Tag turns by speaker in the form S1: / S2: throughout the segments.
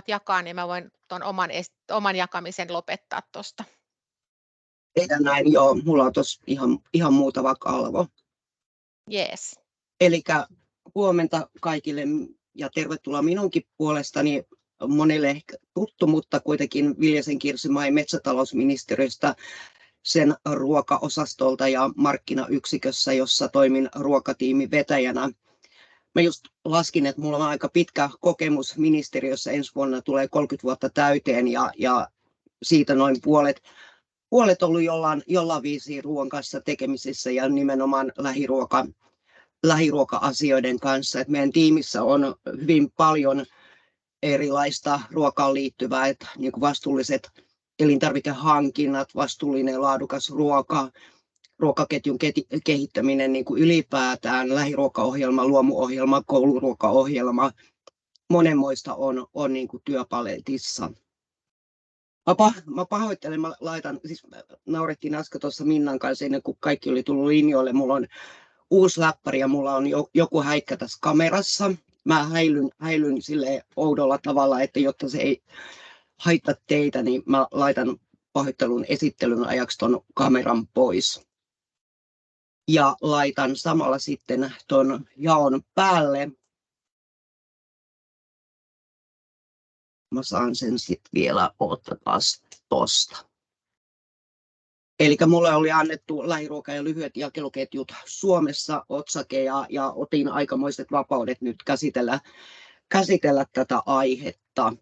S1: jakaa, niin mä voin tuon oman jakamisen lopettaa tuosta.
S2: Tehdään näin, joo. Mulla on tuossa ihan muutama kalvo.
S1: Jees.
S2: Elikkä huomenta kaikille ja tervetuloa minunkin puolestani. Monille ehkä tuttu, mutta kuitenkin Viljasen Kirsi maa- ja metsätalousministeriöstä, sen ruokaosastolta ja markkinayksikössä, jossa toimin ruokatiimin vetäjänä. Mä just laskin, että mulla on aika pitkä kokemus ministeriössä, ensi vuonna tulee 30 vuotta täyteen ja siitä noin puolet ollut jollain viisiin ruoan kanssa tekemisissä ja nimenomaan lähiruoka-asioiden kanssa. Et meidän tiimissä on hyvin paljon erilaista ruokaan liittyvää, että niin kuin vastuulliset elintarvikehankinnat, vastuullinen laadukas ruoka, ruokaketjun kehittäminen niin kuin ylipäätään, lähiruokaohjelma, luomuohjelma, kouluruokaohjelma, monenmoista on niin kuin työpaletissa. Mä pahoittelen, naurettiin äsken tuossa Minnan kanssa ennen kuin kaikki oli tullut linjoille. Mulla on uusi läppäri ja mulla on joku häikkä tässä kamerassa. Mä häilyn silleen oudolla tavalla, että jotta se ei haittaa teitä, niin mä laitan pahoittelun esittelyn ajaksi ton kameran pois. Ja laitan samalla sitten ton jaon päälle. Mä saan sen sitten vielä ottaa tosta. Eli mulle oli annettu lähiruoka- ja lyhyet jakeluketjut Suomessa otsake ja otin aikamoiset vapaudet nyt käsitellä tätä aihetta.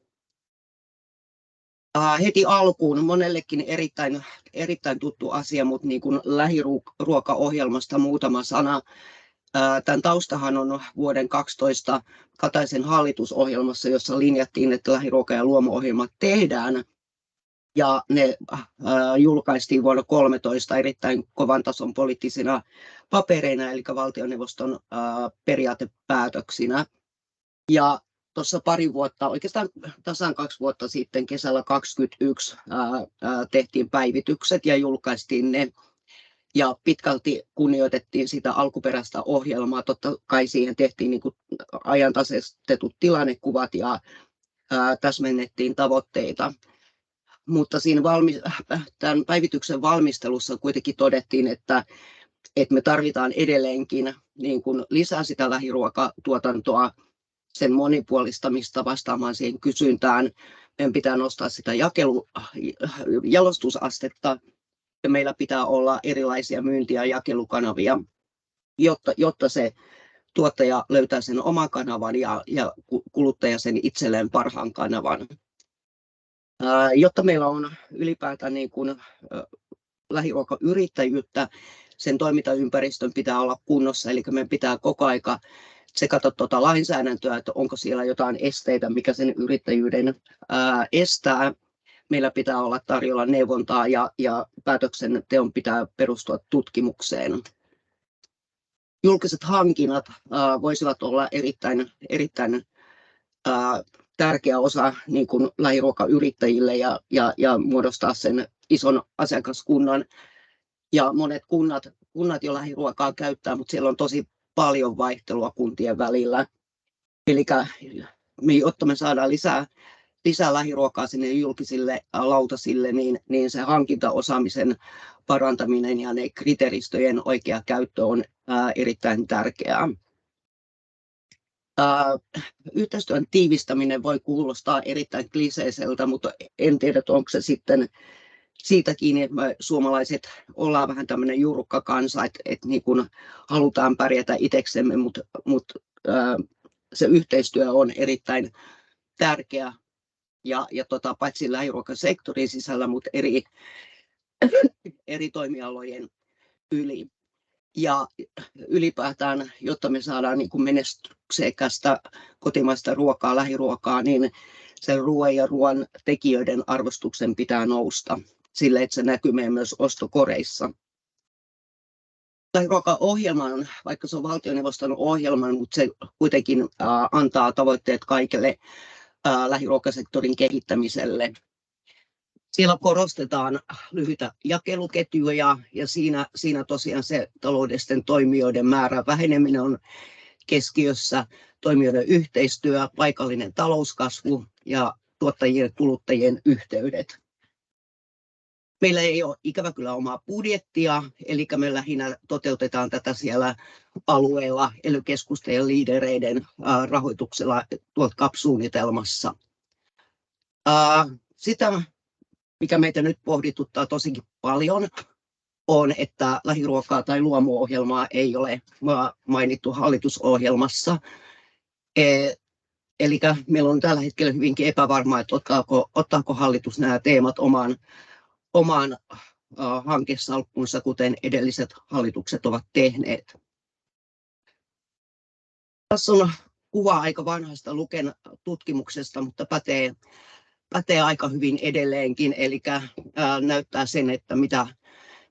S2: Heti alkuun monellekin erittäin tuttu asia, mutta niin kuin lähiruokaohjelmasta muutama sana. Tämän taustahan on vuoden 2012 Kataisen hallitusohjelmassa, jossa linjattiin, että lähiruoka- ja luomuohjelmat tehdään. Ja ne julkaistiin vuonna 2013 erittäin kovan tason poliittisina papereina, eli valtioneuvoston periaatepäätöksinä. Ja tuossa pari vuotta, oikeastaan tasan 2 vuotta sitten, kesällä 2021, tehtiin päivitykset ja julkaistiin ne. Ja pitkälti kunnioitettiin sitä alkuperäistä ohjelmaa. Totta kai siihen tehtiin niin kuin ajantasaistetut tilannekuvat ja täsmennettiin tavoitteita. Mutta siinä tämän päivityksen valmistelussa kuitenkin todettiin, että me tarvitaan edelleenkin niin kuin lisää sitä lähiruokatuotantoa, sen monipuolistamista vastaamaan siihen kysyntään. Meidän pitää nostaa sitä jalostusastetta ja meillä pitää olla erilaisia myynti- ja jakelukanavia, jotta se tuottaja löytää sen oman kanavan ja kuluttaja sen itselleen parhaan kanavan. Jotta meillä on ylipäätään niin kuin lähiruokayrittäjyyttä, sen toimintaympäristön pitää olla kunnossa, eli meidän pitää koko aika tsekata tuota lainsäädäntöä, että onko siellä jotain esteitä, mikä sen yrittäjyyden estää. Meillä pitää olla tarjolla neuvontaa ja päätöksenteon pitää perustua tutkimukseen. Julkiset hankinnat voisivat olla erittäin tärkeä osa niin kuin lähiruokayrittäjille ja muodostaa sen ison asiakaskunnan. Ja monet kunnat jo lähiruokaa käyttää, mutta siellä on tosi paljon vaihtelua kuntien välillä. Eli jotta me saadaan lisää lähiruokaa sinne julkisille lautasille, niin se hankintaosaamisen parantaminen ja ne kriteeristöjen oikea käyttö on erittäin tärkeää. Yhteistyön tiivistäminen voi kuulostaa erittäin kliseiseltä, mutta en tiedä, onko se sitten siitä kiinni, että me suomalaiset ollaan vähän tämmöinen jurukkakansa, että niin kuin halutaan pärjätä itseksemme, mutta se yhteistyö on erittäin tärkeä ja paitsi lähiruokasektorin sisällä, mutta eri toimialojen yli. Ja ylipäätään, jotta me saadaan niin kuin menestyksekästä kotimaista ruokaa, lähiruokaa, niin sen ruoan ja ruoan tekijöiden arvostuksen pitää nousta sille, että se näkyy meidän myös ostokoreissa. Lähiruokaohjelma on, vaikka se on valtioneuvoston ohjelma, mutta se kuitenkin antaa tavoitteet kaikille lähiruokasektorin kehittämiselle. Siellä korostetaan lyhyitä jakeluketjuja ja siinä tosiaan se taloudellisten toimijoiden määrän väheneminen on keskiössä, toimijoiden yhteistyö, paikallinen talouskasvu ja tuottajien ja kuluttajien yhteydet. Meillä ei ole ikävä kyllä omaa budjettia, eli me lähinnä toteutetaan tätä siellä alueella ely-keskusten ja liidereiden rahoituksella tuolta CAP-suunnitelmassa. Sitä, mikä meitä nyt pohdituttaa tosinkin paljon, on, että lähiruokaa tai luomuohjelmaa ei ole mainittu hallitusohjelmassa. Eli meillä on tällä hetkellä hyvinkin epävarmaa, että ottaako hallitus nämä teemat omaan hankesalkkunsa, kuten edelliset hallitukset ovat tehneet. Tässä on kuva aika vanhasta Luken tutkimuksesta, mutta pätee aika hyvin edelleenkin, eli näyttää sen, että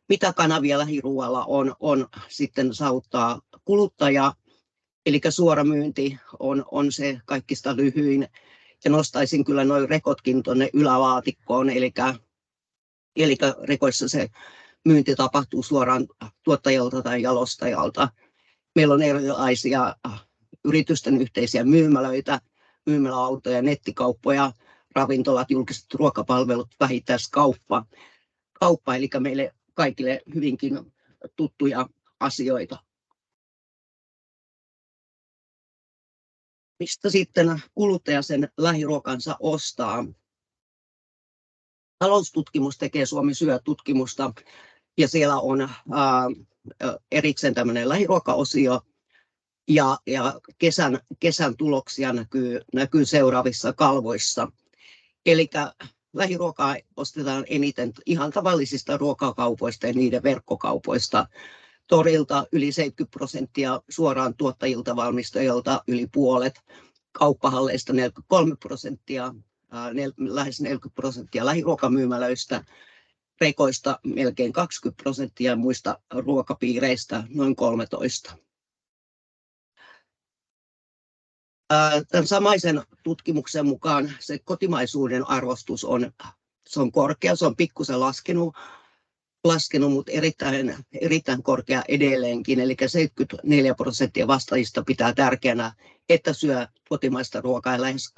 S2: mitä kanavia lähiruoalla on sitten saavuttaa kuluttaja. Eli suoramyynti on se kaikista lyhyin, ja nostaisin kyllä nuo rekotkin tuonne ylälaatikkoon, eli rekoissa se myynti tapahtuu suoraan tuottajalta tai jalostajalta. Meillä on erilaisia yritysten yhteisiä myymälöitä, myymäläautoja, nettikauppoja, ravintolat, julkiset ruokapalvelut, vähittäiskauppa, eli meille kaikille hyvinkin tuttuja asioita. Mistä sitten kuluttaja sen lähiruokansa ostaa? Taloustutkimus tekee Suomi syö-tutkimusta, ja siellä on erikseen tämmöinen lähiruokaosio, ja kesän tuloksia näkyy seuraavissa kalvoissa. Eli lähiruokaa ostetaan eniten ihan tavallisista ruokakaupoista ja niiden verkkokaupoista. Torilta yli 70%, suoraan tuottajilta, valmistajilta yli puolet, kauppahalleista 43%, lähes 40% lähiruokamyymälöistä, rekoista melkein 20% ja muista ruokapiireistä noin 13%. Tämän samaisen tutkimuksen mukaan se kotimaisuuden arvostus on korkea, se on pikkusen laskenut, mutta erittäin korkea edelleenkin, eli 74% vastaajista pitää tärkeänä, että syö kotimaista ruokaa, ja lähes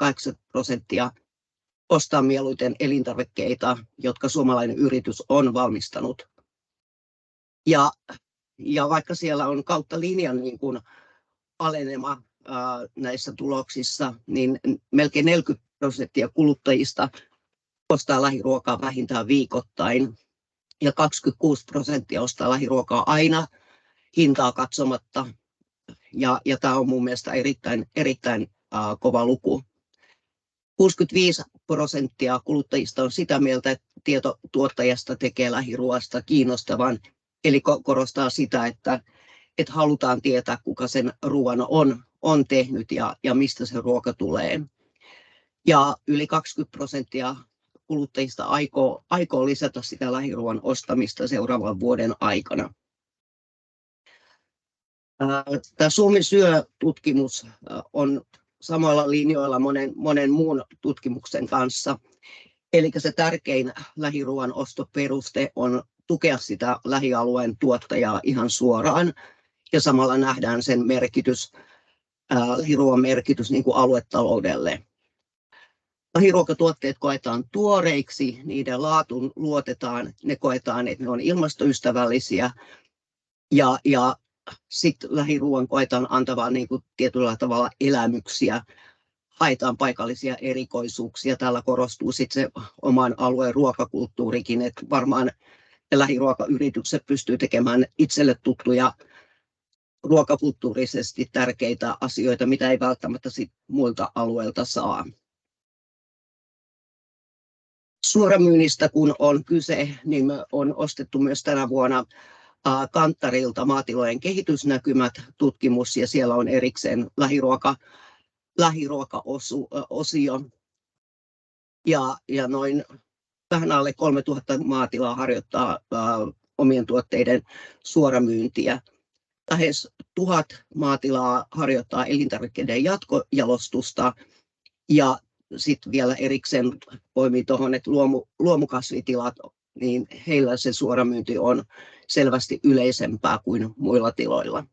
S2: 8% ostaa mieluiten elintarvikkeita, jotka suomalainen yritys on valmistanut. Ja vaikka siellä on kautta linjan niin kuin alenema näissä tuloksissa, niin melkein 40% kuluttajista ostaa lähiruokaa vähintään viikoittain, ja 26% ostaa lähiruokaa aina hintaa katsomatta, ja tämä on mun mielestä erittäin kova luku. 65% kuluttajista on sitä mieltä, että tieto tuottajasta tekee lähiruoasta kiinnostavan, eli korostaa sitä, että halutaan tietää, kuka sen ruoan on tehnyt ja mistä se ruoka tulee. Ja yli 20% kuluttajista aikoo lisätä sitä lähiruoan ostamista seuraavan vuoden aikana. Tämä Suomi syö-tutkimus on samoilla linjoilla monen muun tutkimuksen kanssa. Eli se tärkein lähiruoan ostoperuste on tukea sitä lähialueen tuottajaa ihan suoraan. Ja samalla nähdään sen lähiruoan merkitys niin kuin aluetaloudelle. Lähiruokatuotteet koetaan tuoreiksi, niiden laatuun luotetaan, ne koetaan, että ne on ilmastoystävällisiä, ja sitten lähiruoan koetaan antavan niin kuin tietyllä tavalla elämyksiä, haetaan paikallisia erikoisuuksia. Täällä korostuu sitten se oman alueen ruokakulttuurikin, että varmaan lähiruokayritykset pystyy tekemään itselle tuttuja ruokakulttuurisesti tärkeitä asioita, mitä ei välttämättä sit muilta alueilta saa. Suoramyynnistä kun on kyse, niin on ostettu myös tänä vuonna Kanttarilta maatilojen kehitysnäkymät -tutkimus, ja siellä on erikseen lähiruokaosio. Ja noin vähän alle 3000 maatilaa harjoittaa omien tuotteiden suoramyyntiä. Lähes 1000 maatilaa harjoittaa elintarvikkeiden jatkojalostusta, ja sitten vielä erikseen poimii tuohon, että luomukasvitilat, niin heillä se suoramyynti on selvästi yleisempää kuin muilla tiloilla.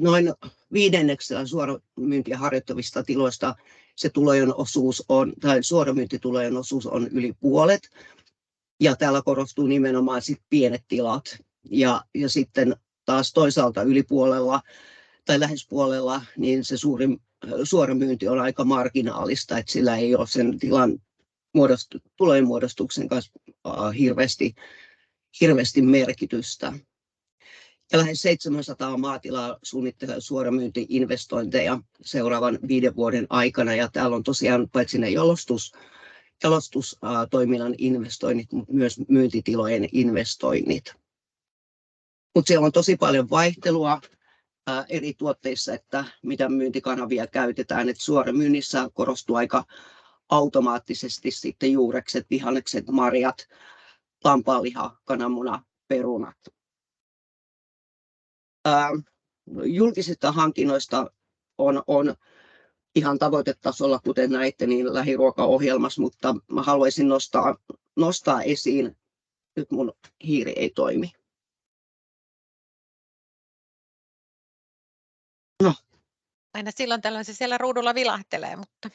S2: Noin viidenneksellä suoramyyntiä harjoittavista tiloista se tulojen osuus on, tai suoramyyntitulojen osuus on yli puolet. Ja täällä korostuu nimenomaan sit pienet tilat. Ja sitten taas toisaalta yli puolella tai lähes puolella, niin se suoramyynti on aika marginaalista, että sillä ei ole sen tilan tulojen muodostuksen kanssa hirveästi merkitystä. Ja lähes 700 maatilaa suunnittelee suoramyynti-investointeja seuraavan 5 vuoden aikana. Ja täällä on tosiaan paitsi ne jalostustoiminnan investoinnit, mutta myös myyntitilojen investoinnit. Mutta siellä on tosi paljon vaihtelua eri tuotteissa, että mitä myyntikanavia käytetään. Et suoramyynnissä korostuu aika automaattisesti sitten juurekset, vihannekset, marjat, lampaanliha, kananmuna, perunat. Julkisista hankinnoista on ihan tavoitetasolla, kuten näitte, niin lähiruokaohjelmassa, mutta mä haluaisin nostaa esiin, nyt mun hiiri ei toimi. No.
S1: Aina silloin tällöin se siellä ruudulla vilahtelee, mutta...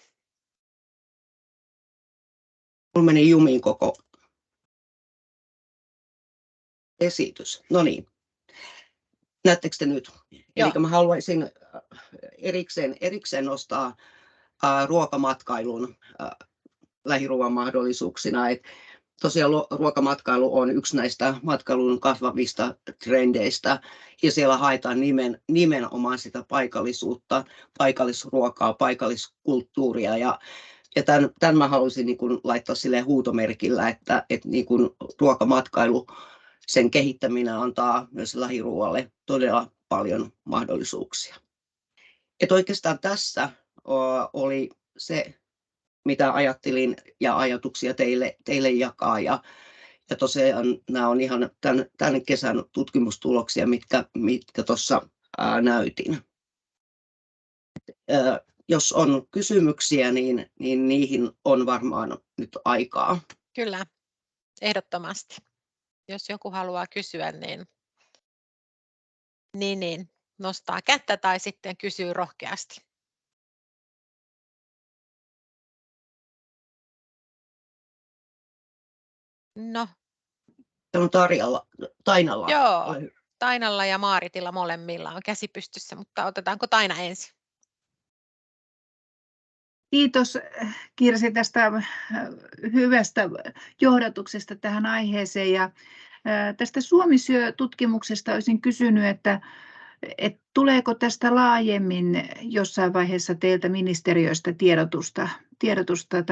S2: Mulla meni jumiin koko esitys. No niin. Näettekö te nyt? Eli mä haluaisin erikseen nostaa ruokamatkailun lähiruoan mahdollisuuksina. Et tosiaan ruokamatkailu on yksi näistä matkailun kasvavista trendeistä ja siellä haetaan nimenomaan sitä paikallisuutta, paikallisruokaa, paikalliskulttuuria ja tämän mä haluaisin niin kuin laittaa silleen huutomerkillä, että niin kuin ruokamatkailu, sen kehittäminen antaa myös lähiruoalle todella paljon mahdollisuuksia. Et oikeastaan tässä oli se, mitä ajattelin ja ajatuksia teille jakaa. Ja tosiaan nämä on ihan tämän kesän tutkimustuloksia, mitkä tuossa näytin. Jos on kysymyksiä, niin niihin on varmaan nyt aikaa.
S1: Kyllä, ehdottomasti. Jos joku haluaa kysyä, niin nostaa kättä tai sitten kysyy rohkeasti. No.
S2: Se on Tainalla.
S1: Joo, Tainalla ja Maaritilla molemmilla on käsi pystyssä, mutta otetaanko Taina ensin?
S3: Kiitos Kirsi tästä hyvästä johdatuksesta tähän aiheeseen. Ja tästä Suomi syö-tutkimuksesta olisin kysynyt, että tuleeko tästä laajemmin jossain vaiheessa teiltä ministeriöstä tiedotusta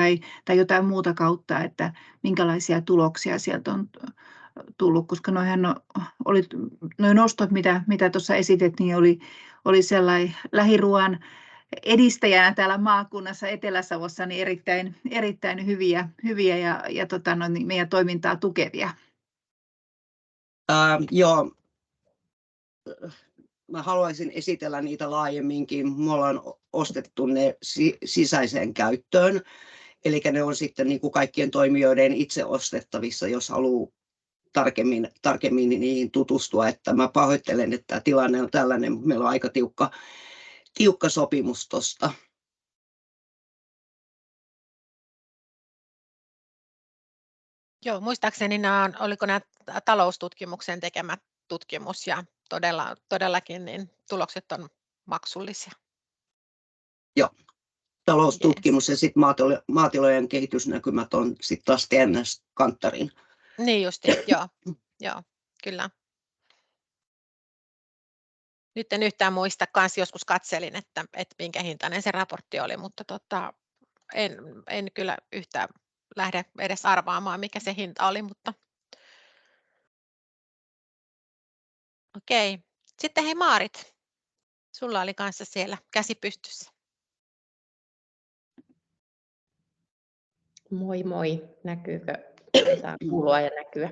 S3: tai jotain muuta kautta, että minkälaisia tuloksia sieltä on tullut, koska nuo nostot, mitä tuossa esitettiin, oli sellainen lähiruoan edistäjänä täällä maakunnassa Etelä-Savossa niin erittäin hyviä ja meidän toimintaa tukevia.
S2: Joo. Mä haluaisin esitellä niitä laajemminkin. Me ollaan ostettu ne sisäiseen käyttöön. Eli ne on sitten niin kuin kaikkien toimijoiden itse ostettavissa, jos haluaa tarkemmin niihin tutustua. Että mä pahoittelen, että tämä tilanne on tällainen, mutta meillä on aika tiukka sopimus tuosta.
S1: Joo, muistaakseni oliko nämä taloustutkimuksen tekemät tutkimus ja todellakin niin tulokset on maksullisia.
S2: Joo, taloustutkimus ja sitten maatilojen kehitysnäkymät on sitten taas TNS-kanttarin.
S1: Niin just, joo, kyllä. Nyt en yhtään muista, kans joskus katselin, että minkä hintainen se raportti oli, mutta en kyllä yhtään lähde edes arvaamaan, mikä se hinta oli, mutta okei. Sitten hei Maarit, sulla oli kanssa siellä käsi pystyssä.
S4: Moi moi, näkyykö? Saa kuulua ja näkyä.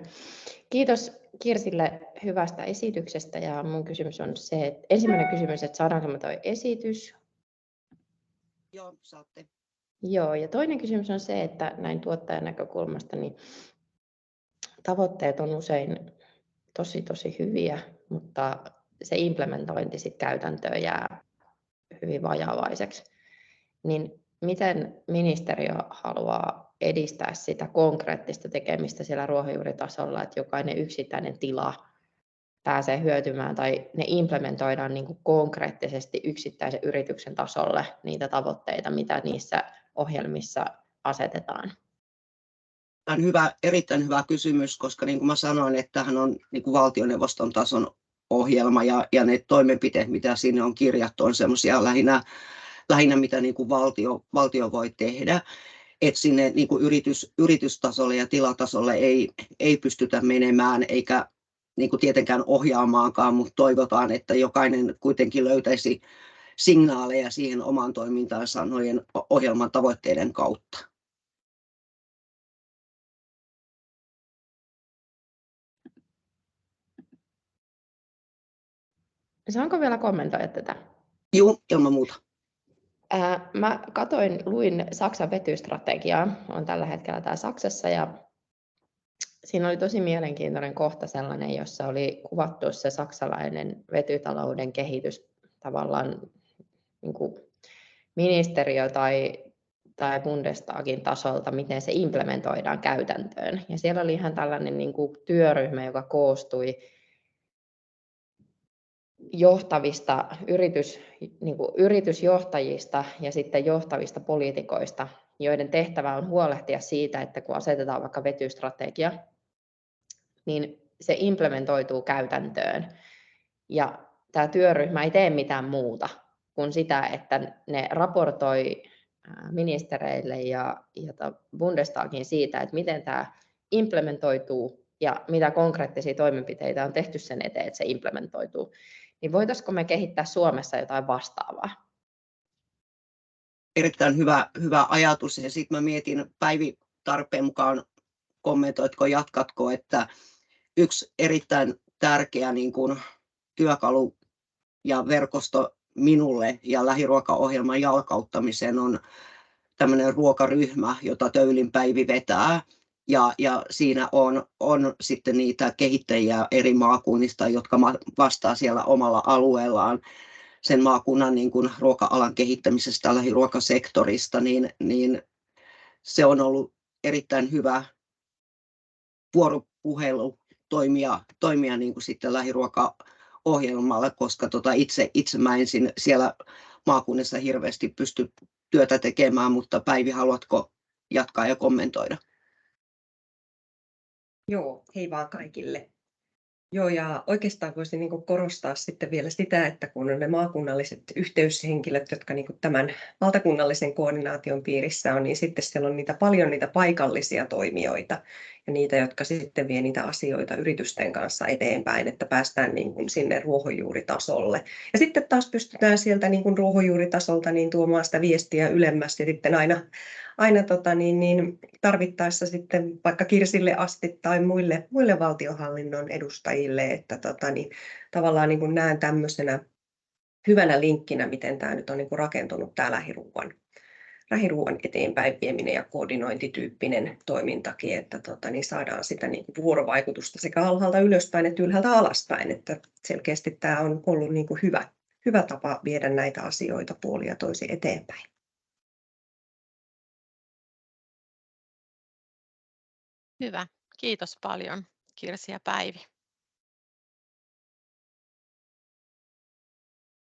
S4: Kiitos Kirsille hyvästä esityksestä ja mun kysymys on se, että ensimmäinen kysymys, että saadaanko mä toi esitys?
S2: Joo, saatte.
S4: Joo, ja toinen kysymys on se, että näin tuottajan näkökulmasta niin tavoitteet on usein tosi hyviä, mutta se implementointi sitten käytäntöön jää hyvin vajavaiseksi. Niin miten ministeriö haluaa edistää sitä konkreettista tekemistä siellä ruohonjuuritasolla, että jokainen yksittäinen tila pääsee hyötymään tai ne implementoidaan niin kuin konkreettisesti yksittäisen yrityksen tasolle niitä tavoitteita, mitä niissä ohjelmissa asetetaan?
S2: Tämä on erittäin hyvä kysymys, koska niin kuin mä sanoin, että tämähän on niin kuin valtioneuvoston tason ohjelma ja ne toimenpiteet, mitä sinne on kirjattu, on semmoisia lähinnä mitä niin kuin valtio voi tehdä. Että sinne niin kuin yritystasolle ja tilatasolle ei pystytä menemään eikä niin kuin tietenkään ohjaamaankaan, mutta toivotaan, että jokainen kuitenkin löytäisi signaaleja siihen omaan toimintaansa noiden ohjelman tavoitteiden kautta.
S4: Saanko vielä kommentoida tätä?
S2: Joo, ilman muuta.
S4: Mä luin Saksan vetystrategiaa, on tällä hetkellä täällä Saksassa, ja siinä oli tosi mielenkiintoinen kohta sellainen, jossa oli kuvattu se saksalainen vetytalouden kehitys tavallaan niin kuin ministeriö tai Bundestagin tasolta, miten se implementoidaan käytäntöön. Ja siellä oli ihan tällainen niin kuin työryhmä, joka koostui johtavista yritysjohtajista ja sitten johtavista poliitikoista, joiden tehtävä on huolehtia siitä, että kun asetetaan vaikka vetystrategia, niin se implementoituu käytäntöön. Ja tämä työryhmä ei tee mitään muuta kuin sitä, että ne raportoi ministereille ja Bundestagiin siitä, että miten tämä implementoituu ja mitä konkreettisia toimenpiteitä on tehty sen eteen, että se implementoituu. Niin voitaisiko me kehittää Suomessa jotain vastaavaa?
S2: Erittäin hyvä ajatus. Ja sitten mä mietin Päivi tarpeen mukaan, kommentoitko, jatkatko, että yksi erittäin tärkeä niin kuin työkalu ja verkosto minulle ja lähiruokaohjelman jalkauttamiseen on tämmöinen ruokaryhmä, jota Töölin Päivi vetää. Ja siinä on sitten niitä kehittäjiä eri maakunnista, jotka vastaa siellä omalla alueellaan sen maakunnan niin kuin ruoka-alan kehittämisestä, lähiruokasektorista, niin se on ollut erittäin hyvä vuoropuhelu toimia niin kuin sitten lähiruokaohjelmalla, koska itse mä en siellä maakunnassa hirveästi pysty työtä tekemään, mutta Päivi, haluatko jatkaa ja kommentoida?
S5: Joo, hei vaan kaikille. Joo, ja oikeastaan voisin niin kuin korostaa sitten vielä sitä, että kun on ne maakunnalliset yhteyshenkilöt, jotka niin kuin tämän valtakunnallisen koordinaation piirissä on, niin sitten siellä on paljon niitä paikallisia toimijoita ja niitä, jotka sitten vie niitä asioita yritysten kanssa eteenpäin, että päästään niin kuin sinne ruohonjuuritasolle. Ja sitten taas pystytään sieltä niin kuin ruohonjuuritasolta niin tuomaan sitä viestiä ylemmäs ja sitten aina tarvittaessa sitten vaikka Kirsille asti tai muille valtionhallinnon edustajille, että tavallaan niin kuin näen tämmöisenä hyvänä linkkinä, miten tämä nyt on niin kuin rakentunut tämä lähiruuan eteenpäin vieminen ja koordinointityyppinen toimintakin, että saadaan sitä niin kuin vuorovaikutusta sekä alhaalta ylöspäin että ylhäältä alaspäin, että selkeästi tämä on ollut niin kuin hyvä tapa viedä näitä asioita puolin ja toisin eteenpäin.
S1: Hyvä. Kiitos paljon, Kirsi ja Päivi.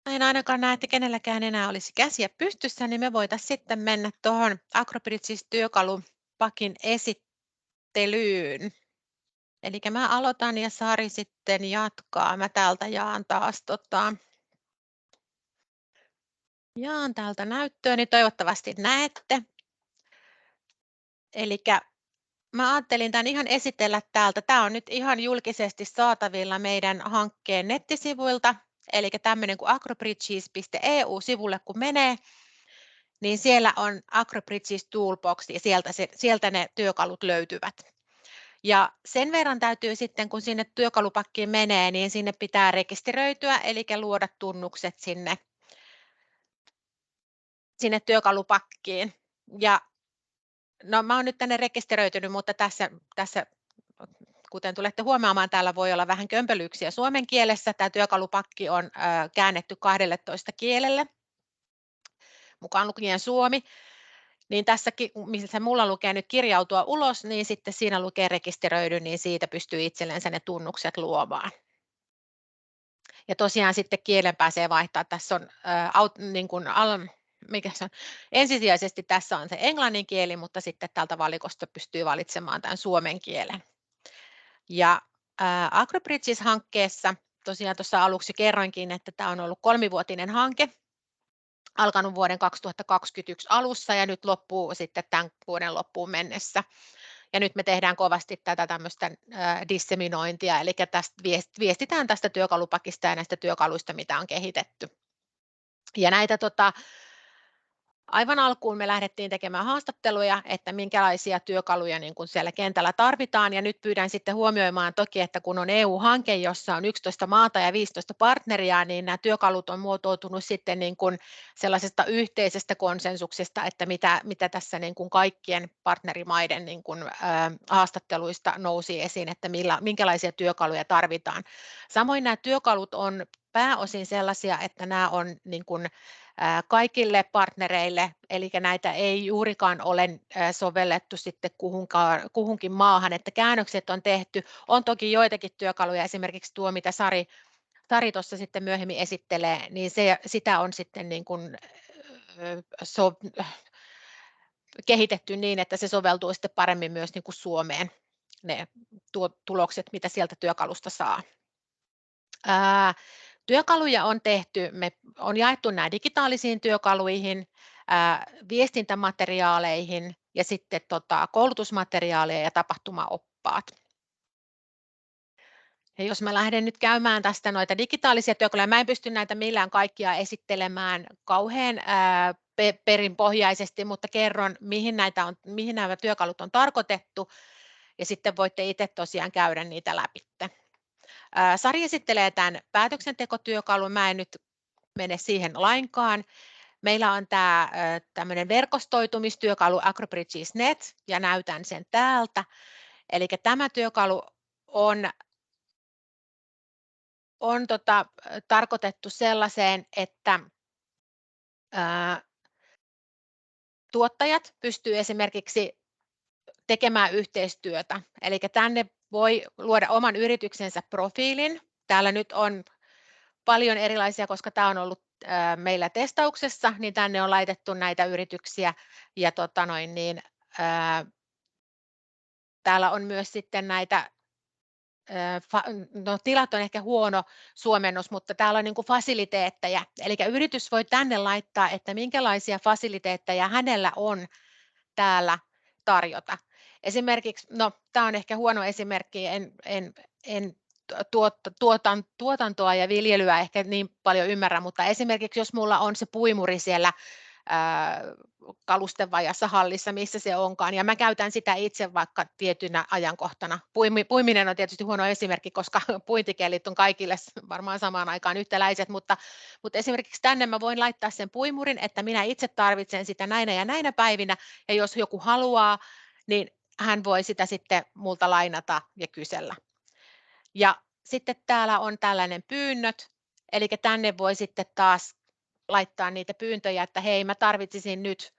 S1: En ainakaan näe, että kenelläkään enää olisi käsiä pystyssä, niin me voitaisiin sitten mennä tuohon AgroBridges työkalupakin esittelyyn. Eli mä aloitan ja Sari sitten jatkaa. Mä täältä jaan taas jaan täältä näyttöä, niin toivottavasti näette. Eli mä ajattelin tämän ihan esitellä täältä. Tämä on nyt ihan julkisesti saatavilla meidän hankkeen nettisivuilta. Eli tämmöinen kuin agrobridges.eu-sivulle kun menee, niin siellä on AgroBridges Toolbox ja sieltä ne työkalut löytyvät. Ja sen verran täytyy sitten, kun sinne työkalupakkiin menee, niin sinne pitää rekisteröityä, eli luoda tunnukset sinne työkalupakkiin. Ja no mä oon nyt tänne rekisteröitynyt, mutta tässä kuten tulette huomaamaan, täällä voi olla vähän kömpelyyksiä suomen kielessä. Tämä työkalupakki on käännetty 12 kielelle. mukaan lukien Suomi, niin tässäkin, missä mulla lukee nyt kirjautua ulos, niin sitten siinä lukee rekisteröidy, niin siitä pystyy itsellensä ne tunnukset luomaan. Ja tosiaan sitten kielen pääsee vaihtaa. Tässä on niin kuin mikä se on? Ensisijaisesti tässä on se englannin kieli, mutta sitten tältä valikosta pystyy valitsemaan tämän suomen kielen. Ja AgroBridges-hankkeessa tosiaan tuossa aluksi kerroinkin, että tämä on ollut 3-vuotinen hanke, alkanut vuoden 2021 alussa ja nyt loppuu sitten tämän vuoden loppuun mennessä. Ja nyt me tehdään kovasti tätä tämmöistä disseminointia, eli tästä viestitään tästä työkalupakista ja näistä työkaluista, mitä on kehitetty. Ja näitä aivan alkuun me lähdettiin tekemään haastatteluja, että minkälaisia työkaluja niin kuin siellä kentällä tarvitaan, ja nyt pyydän sitten huomioimaan toki, että kun on EU-hanke, jossa on 11 maata ja 15 partneria, niin nämä työkalut on muotoutunut sitten niin kuin sellaisesta yhteisestä konsensuksesta, että mitä tässä niin kuin kaikkien partnerimaiden niin kuin, haastatteluista nousi esiin, että minkälaisia työkaluja tarvitaan. Samoin nämä työkalut on pääosin sellaisia, että nämä on niin kuin kaikille partnereille, eli näitä ei juurikaan ole sovellettu sitten kuhunkin maahan, että käännökset on tehty. On toki joitakin työkaluja, esimerkiksi tuo, mitä Sari tuossa sitten myöhemmin esittelee, niin sitä on sitten niin kuin, kehitetty niin, että se soveltuu sitten paremmin myös niin kuin Suomeen, ne tulokset, mitä sieltä työkalusta saa. Työkaluja on tehty, me on jaettu nämä digitaalisiin työkaluihin, viestintämateriaaleihin ja sitten koulutusmateriaaleja ja tapahtumaoppaat. Ja jos mä lähden nyt käymään tästä noita digitaalisia työkaluja, mä en pysty näitä millään kaikkia esittelemään kauhean perinpohjaisesti, mutta kerron, mihin nämä työkalut on tarkoitettu, ja sitten voitte itse tosiaan käydä niitä läpi. Sari esittelee tämän päätöksentekotyökalun, mä en nyt mene siihen lainkaan. Meillä on tämä tämmöinen verkostoitumistyökalu AgroBridges Net, ja näytän sen täältä. Eli tämä työkalu on tarkoitettu sellaiseen, että tuottajat pystyvät esimerkiksi tekemään yhteistyötä. Eli tänne voi luoda oman yrityksensä profiilin. Täällä nyt on paljon erilaisia, koska tämä on ollut meillä testauksessa, niin tänne on laitettu näitä yrityksiä. Ja täällä on myös sitten näitä, tilat on ehkä huono suomennos, mutta täällä on niin kuin fasiliteetteja. Eli yritys voi tänne laittaa, että minkälaisia fasiliteetteja hänellä on täällä tarjota. Esimerkiksi, tämä on ehkä huono esimerkki, en tuotantoa ja viljelyä ehkä niin paljon ymmärrä, mutta esimerkiksi jos mulla on se puimuri siellä kalustenvajassa hallissa, missä se onkaan, ja mä käytän sitä itse vaikka tietynä ajankohtana. Puiminen on tietysti huono esimerkki, koska puintikelit on kaikille varmaan samaan aikaan yhtäläiset, mutta esimerkiksi tänne mä voin laittaa sen puimurin, että minä itse tarvitsen sitä näinä ja näinä päivinä, ja jos joku haluaa, niin hän voi sitä sitten multa lainata ja kysellä. Ja sitten täällä on tällainen pyynnöt, eli tänne voi sitten taas laittaa niitä pyyntöjä, että hei, mä tarvitsisin nyt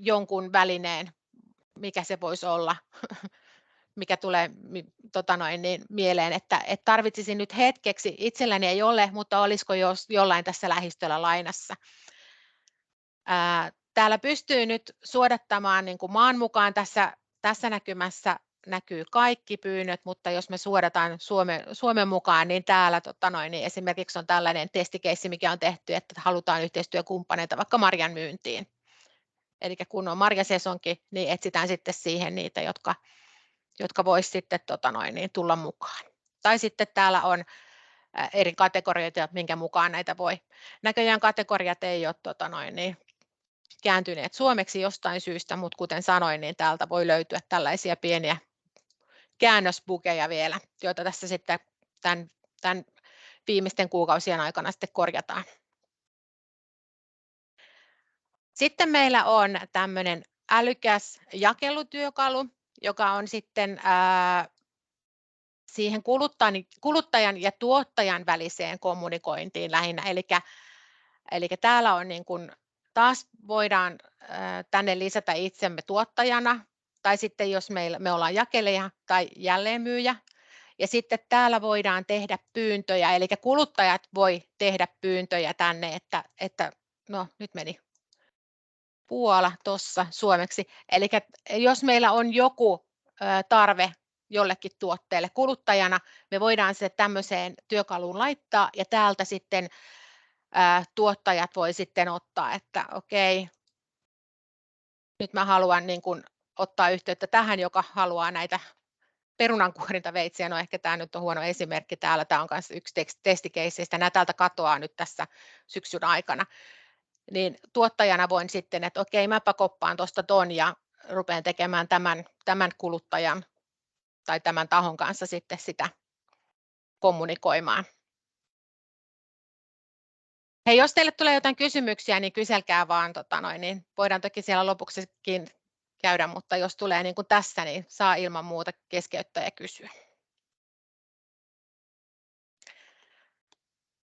S1: jonkun välineen, mikä se voisi olla, mikä tulee mieleen, että tarvitsisin nyt hetkeksi, itselläni ei ole, mutta olisiko jollain tässä lähistöllä lainassa. Täällä pystyy nyt suodattamaan niin kuin maan mukaan, tässä näkymässä näkyy kaikki pyynnöt, mutta jos me suodataan Suomen mukaan, niin täällä niin esimerkiksi on tällainen testikeissi, mikä on tehty, että halutaan yhteistyökumppaneita vaikka marjan myyntiin. Eli kun on marjasesonki, niin etsitään sitten siihen niitä, jotka voisi sitten tulla mukaan. Tai sitten täällä on eri kategorioita, minkä mukaan näitä voi. Näköjään kategoriat ei ole kääntyneet suomeksi jostain syystä, mutta kuten sanoin, niin täältä voi löytyä tällaisia pieniä käännösbugeja vielä, joita tässä sitten tämän viimeisten kuukausien aikana sitten korjataan. Sitten meillä on tämmöinen älykäs jakelutyökalu, joka on sitten siihen kuluttajan ja tuottajan väliseen kommunikointiin lähinnä. Eli Eli täällä on niin kuin, taas voidaan tänne lisätä itsemme tuottajana, tai sitten jos me ollaan jakelija tai jälleenmyyjä. Ja sitten täällä voidaan tehdä pyyntöjä, eli kuluttajat voi tehdä pyyntöjä tänne, että no nyt meni Puola tuossa suomeksi. Eli jos meillä on joku tarve jollekin tuotteelle kuluttajana, me voidaan se tämmöiseen työkaluun laittaa ja täältä sitten tuottajat voi sitten ottaa, että okei, nyt mä haluan niin kuin ottaa yhteyttä tähän, joka haluaa näitä perunankuorintaveitsiä. No ehkä tämä nyt on huono esimerkki täällä, tämä on myös yksi testikeisseistä, nämä täältä katoaa nyt tässä syksyn aikana. Niin tuottajana voin sitten, että okei, mäpä koppaan tuosta ton ja rupean tekemään tämän kuluttajan tai tämän tahon kanssa sitten sitä kommunikoimaan. Hei, jos teille tulee jotain kysymyksiä, niin kyselkää vaan, niin voidaan toki siellä lopuksikin käydä, mutta jos tulee niin kuin tässä, niin saa ilman muuta keskeyttää ja kysyä.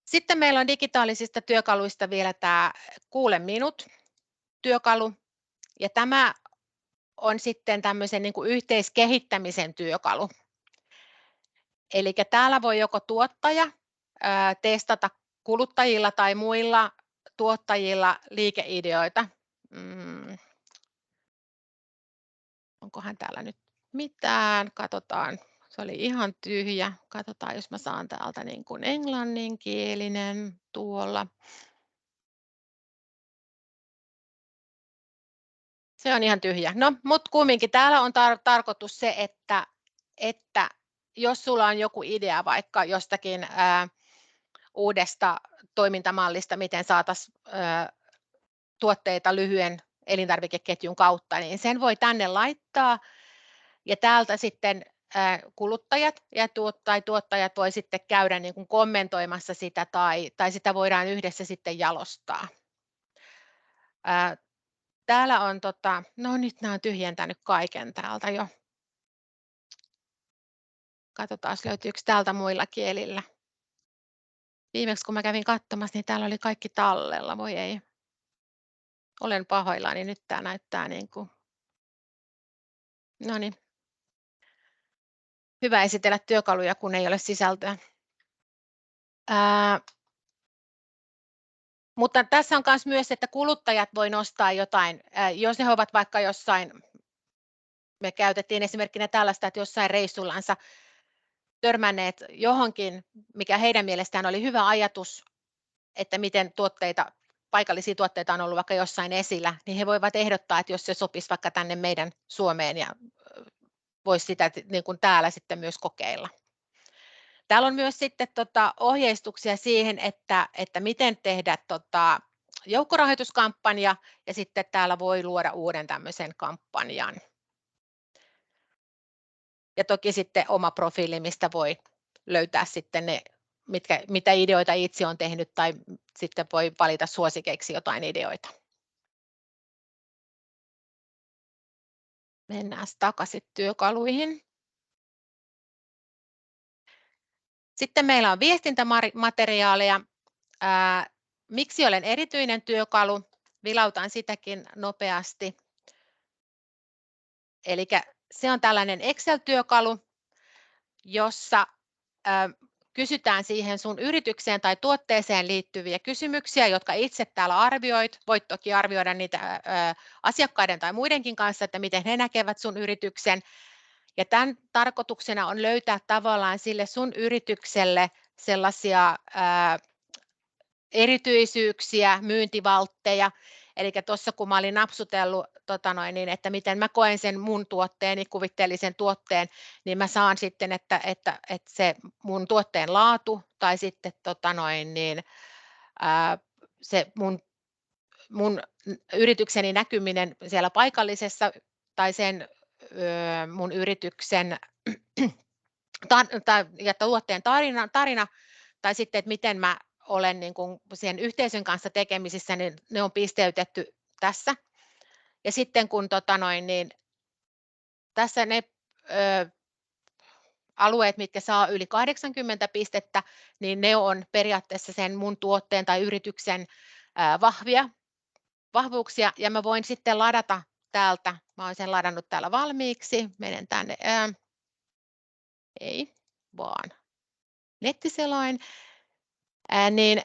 S1: Sitten meillä on digitaalisista työkaluista vielä tämä Kuule minut -työkalu, ja tämä on sitten tämmöisen niin kuin yhteiskehittämisen työkalu. Eli täällä voi joko tuottaja testata kuluttajilla tai muilla tuottajilla liikeideoita. Onkohan täällä nyt mitään? Katsotaan. Se oli ihan tyhjä. Katsotaan, jos mä saan täältä niin kuin englanninkielinen tuolla. Se on ihan tyhjä. No, mutta kumminkin täällä on tarkoitus se, että jos sulla on joku idea vaikka jostakin uudesta toimintamallista, miten saataisiin tuotteita lyhyen elintarvikeketjun kautta, niin sen voi tänne laittaa ja täältä sitten kuluttajat tai tuottajat voi sitten käydä niin kuin kommentoimassa sitä tai sitä voidaan yhdessä sitten jalostaa. Täällä on, no nyt nämä on tyhjentänyt kaiken täältä jo. Katsotaan, löytyykö täältä muilla kielillä. Viimeksi kun mä kävin katsomassa, niin täällä oli kaikki tallella, voi ei. Olen pahoillani, nyt tämä näyttää niin kuin. No niin. Hyvä esitellä työkaluja, kun ei ole sisältöä. Mutta tässä on myös, että kuluttajat voi nostaa jotain, jos he ovat vaikka jossain, me käytettiin esimerkkinä tällaista, että jossain reissullansa törmänneet johonkin, mikä heidän mielestään oli hyvä ajatus, että miten paikallisia tuotteita on ollut vaikka jossain esillä, niin he voivat ehdottaa, että jos se sopisi vaikka tänne meidän Suomeen ja voisi sitä niin kuin täällä sitten myös kokeilla. Täällä on myös sitten ohjeistuksia siihen, että miten tehdä joukkorahoituskampanja ja sitten täällä voi luoda uuden tämmöisen kampanjan. Ja toki sitten oma profiili, mistä voi löytää sitten ne, mitä ideoita itse on tehnyt tai sitten voi valita suosikeiksi jotain ideoita. Mennään takaisin työkaluihin. Sitten meillä on viestintämateriaaleja. Miksi olen erityinen työkalu? Vilautan sitäkin nopeasti. Eli se on tällainen Excel-työkalu, jossa kysytään siihen sun yritykseen tai tuotteeseen liittyviä kysymyksiä, jotka itse täällä arvioit. Voit toki arvioida niitä asiakkaiden tai muidenkin kanssa, että miten he näkevät sun yrityksen. Ja tämän tarkoituksena on löytää tavallaan sille sun yritykselle sellaisia erityisyyksiä, myyntivaltteja. Eli tuossa kun mä olin napsutellut, että miten mä koen sen mun tuotteeni, kuvitteellisen tuotteen, niin mä saan sitten, että se mun tuotteen laatu tai sitten se mun yritykseni näkyminen siellä paikallisessa tai sen mun yrityksen ja tuotteen tarina tai sitten, että miten mä olen niin kuin sen yhteisön kanssa tekemisissä, niin ne on pisteytetty tässä. Ja sitten kun niin tässä ne alueet, mitkä saa yli 80 pistettä, niin ne on periaatteessa sen mun tuotteen tai yrityksen vahvuuksia, ja mä voin sitten ladata täältä, mä olen sen ladannut täällä valmiiksi, menen tänne, ei vaan nettiselain, niin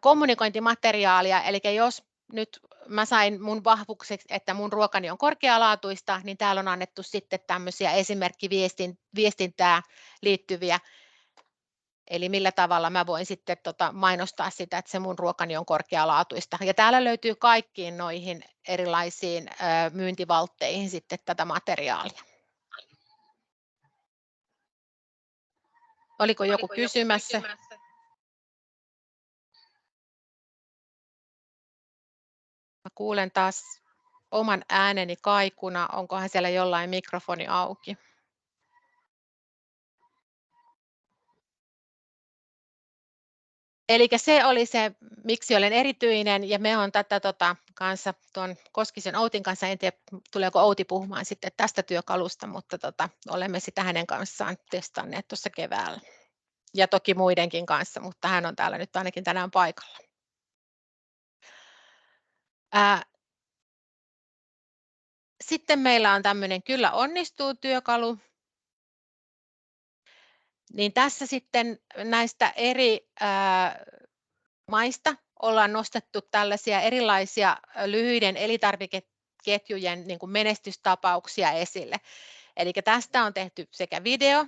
S1: kommunikointimateriaalia, eli jos nyt mä sain mun vahvuukseksi, että mun ruokani on korkealaatuista, niin täällä on annettu sitten tämmöisiä esimerkkiviestintää liittyviä, eli millä tavalla mä voin sitten mainostaa sitä, että se mun ruokani on korkealaatuista. Ja täällä löytyy kaikkiin noihin erilaisiin myyntivaltteihin sitten tätä materiaalia. Oliko joku kysymässä? Mä kuulen taas oman ääneni kaikuna. Onkohan siellä jollain mikrofoni auki? Eli se oli se, miksi olen erityinen, ja me on tätä kanssa tuon Koskisen Outin kanssa, en tiedä tuleeko Outi puhumaan sitten tästä työkalusta, mutta olemme sitä hänen kanssaan testanneet tuossa keväällä. Ja toki muidenkin kanssa, mutta hän on täällä nyt ainakin tänään paikalla. Sitten meillä on tämmöinen Kyllä onnistuu -työkalu. Niin tässä sitten näistä eri maista ollaan nostettu tällaisia erilaisia lyhyiden elintarvikeketjujen niin kuin menestystapauksia esille. Eli tästä on tehty sekä video,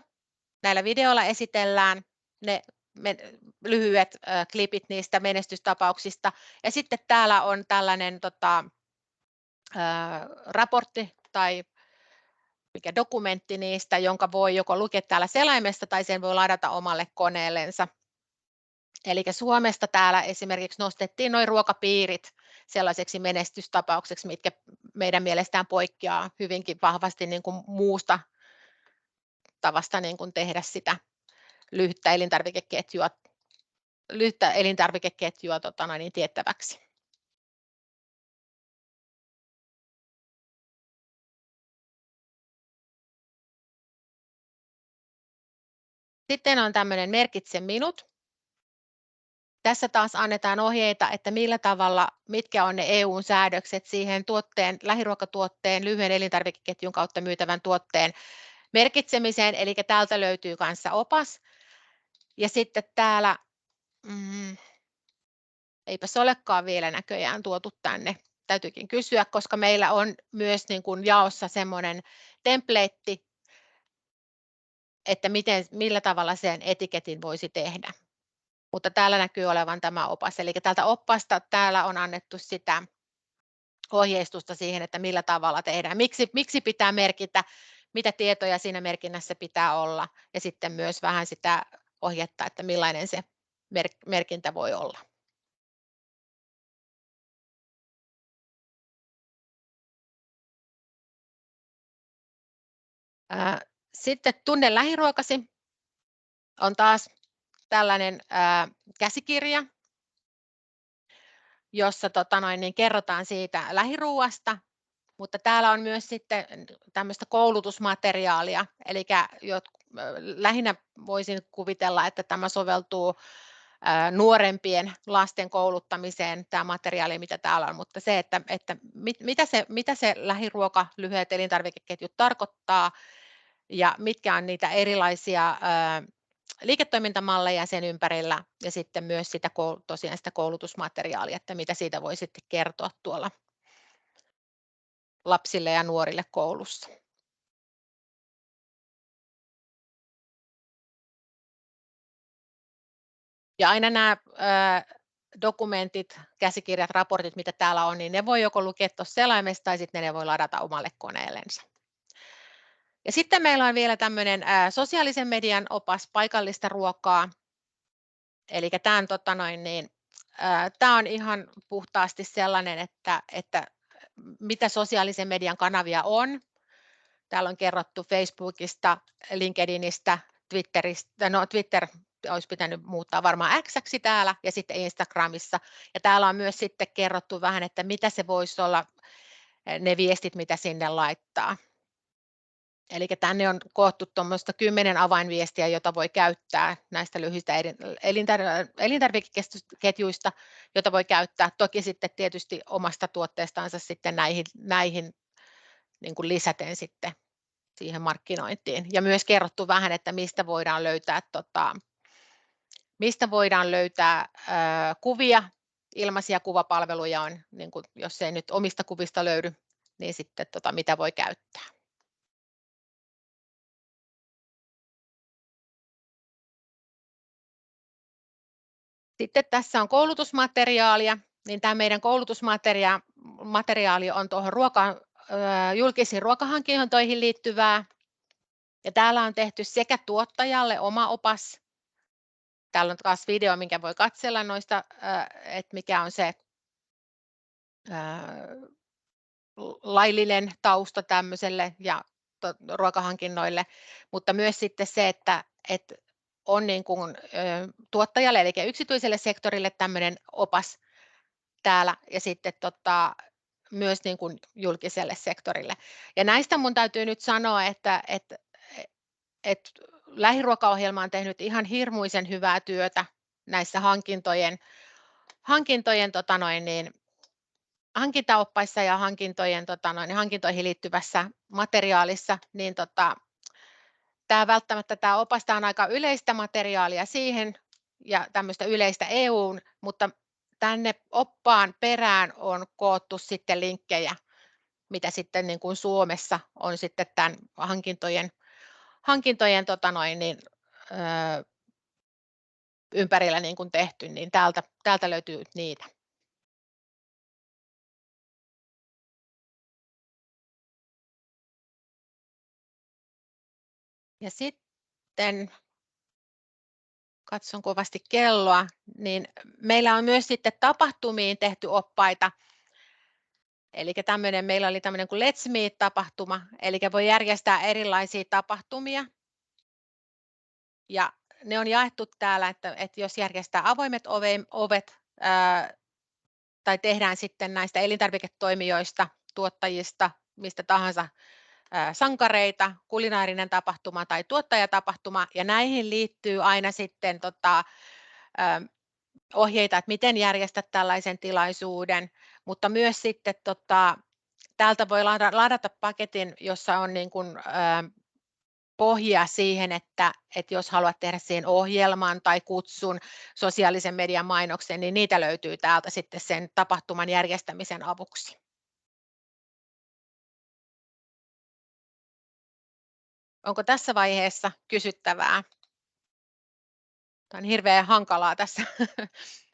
S1: näillä videoilla esitellään ne lyhyet klipit niistä menestystapauksista, ja sitten täällä on tällainen raportti tai mikä dokumentti niistä, jonka voi joko lukea täällä selaimesta tai sen voi ladata omalle koneellensa. Eli Suomesta täällä esimerkiksi nostettiin nuo ruokapiirit sellaiseksi menestystapaukseksi, mitkä meidän mielestään poikkeaa hyvinkin vahvasti niin kuin muusta tavasta niin kuin tehdä sitä lyhyttä elintarvikeketjua tiettäväksi. Sitten on tämmöinen Merkitse minut. Tässä taas annetaan ohjeita, että millä tavalla, mitkä on ne EU-säädökset siihen lähiruokatuotteen, lyhyen elintarvikeketjun kautta myytävän tuotteen merkitsemiseen, eli täältä löytyy kanssa opas. Ja sitten täällä, eipä se olekaan vielä näköjään tuotu tänne, täytyykin kysyä, koska meillä on myös niin kuin jaossa semmoinen template, että millä tavalla sen etiketin voisi tehdä. Mutta täällä näkyy olevan tämä opas, eli tältä oppaasta täällä on annettu sitä ohjeistusta siihen, että millä tavalla tehdään, miksi pitää merkitä, mitä tietoja siinä merkinnässä pitää olla, ja sitten myös vähän sitä ohjetta, että millainen se merkintä voi olla. Sitten Tunne lähiruokasi on taas tällainen käsikirja, jossa niin kerrotaan siitä lähiruuasta, mutta täällä on myös sitten tämmöistä koulutusmateriaalia, eli lähinnä voisin kuvitella, että tämä soveltuu nuorempien lasten kouluttamiseen, tämä materiaali, mitä täällä on, mutta se, että mitä se lähiruoka, lyhyet elintarvikeketjut tarkoittaa, ja mitkä on niitä erilaisia liiketoimintamalleja sen ympärillä, ja sitten myös tosiaan sitä koulutusmateriaalia, että mitä siitä voi sitten kertoa tuolla lapsille ja nuorille koulussa. Ja aina nämä dokumentit, käsikirjat, raportit, mitä täällä on, niin ne voi joko lukea tuossa selaimesta tai sitten ne voi ladata omalle koneellensa. Ja sitten meillä on vielä tämmöinen sosiaalisen median opas paikallista ruokaa. Eli tämä on ihan puhtaasti sellainen, että mitä sosiaalisen median kanavia on. Täällä on kerrottu Facebookista, LinkedInistä, Twitteristä, no Twitter olisi pitänyt muuttaa varmaan X:ksi täällä, ja sitten Instagramissa. Ja täällä on myös sitten kerrottu vähän, että mitä se voisi olla ne viestit, mitä sinne laittaa. Eli tänne on koottu tuommoista 10 avainviestiä, jota voi käyttää näistä lyhyistä elintarvikeketjuista, jota voi käyttää toki sitten tietysti omasta tuotteestansa sitten näihin niin kuin lisäten sitten siihen markkinointiin. Ja myös kerrottu vähän, että mistä voidaan löytää kuvia. Ilmaisia kuvapalveluja on, niin kuin, jos ei nyt omista kuvista löydy, niin sitten mitä voi käyttää. Sitten tässä on koulutusmateriaalia, niin tämä meidän koulutusmateriaali on tuohon julkisiin ruokahankintoihin liittyvää. Ja täällä on tehty sekä tuottajalle oma opas. Täällä on taas video, minkä voi katsella noista, että mikä on se laillinen tausta tämmöiselle ja ruokahankinnoille, mutta myös sitten se, että on niin kuin tuottajalle eli yksityiselle sektorille tämmöinen opas täällä ja sitten myös niin kuin julkiselle sektorille. Ja näistä mun täytyy nyt sanoa, että lähiruokaohjelma on tehnyt ihan hirmuisen hyvää työtä näissä hankintaoppaissa ja hankintoihin liittyvässä materiaalissa, niin tämä opasta on aika yleistä materiaalia siihen ja tämmöistä yleistä EU:n, mutta tänne oppaan perään on koottu sitten linkkejä, mitä sitten niin kuin Suomessa on sitten tämän hankintojen ympärillä niin kuin tehty, niin täältä löytyy niitä. Ja sitten, katson kovasti kelloa, niin meillä on myös sitten tapahtumiin tehty oppaita. Eli meillä oli tämmöinen kuin Let's Meet-tapahtuma, eli voi järjestää erilaisia tapahtumia. Ja ne on jaettu täällä, että jos järjestää avoimet ovet tai tehdään sitten näistä elintarviketoimijoista, tuottajista, mistä tahansa sankareita, kulinaarinen tapahtuma tai tuottajatapahtuma, ja näihin liittyy aina sitten ohjeita, että miten järjestää tällaisen tilaisuuden, mutta myös sitten täältä voi ladata paketin, jossa on niin kuin, pohja siihen, että jos haluat tehdä siihen ohjelman tai kutsun sosiaalisen median mainoksen, niin niitä löytyy täältä sitten sen tapahtuman järjestämisen avuksi. Onko tässä vaiheessa kysyttävää? Tämä on hirveän hankalaa tässä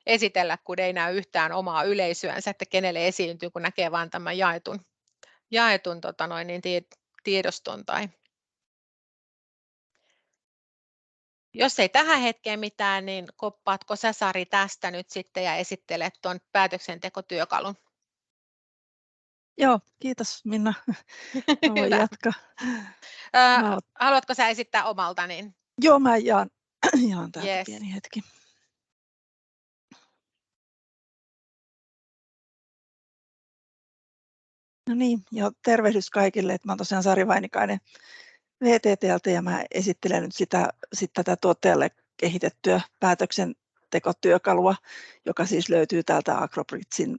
S1: esitellä, kun ei näy yhtään omaa yleisöänsä, että kenelle esiintyy, kun näkee vain tämän jaetun tiedoston. Jos ei tähän hetkeen mitään, niin koppaatko sä, Sari, tästä nyt sitten ja esittelet tuon päätöksentekotyökalun?
S6: Joo, kiitos Minna. Mä voin jatkaa.
S1: Haluatko sä esittää omalta? Niin?
S6: Joo, mä jaan täältä pieni hetki. No niin, ja tervehdys kaikille. Mä oon tosiaan Sari Vainikainen VTT:ltä ja mä esittelen nyt tätä tuottajalle kehitettyä päätöksentekotyökalua, joka siis löytyy täältä Agrobridgein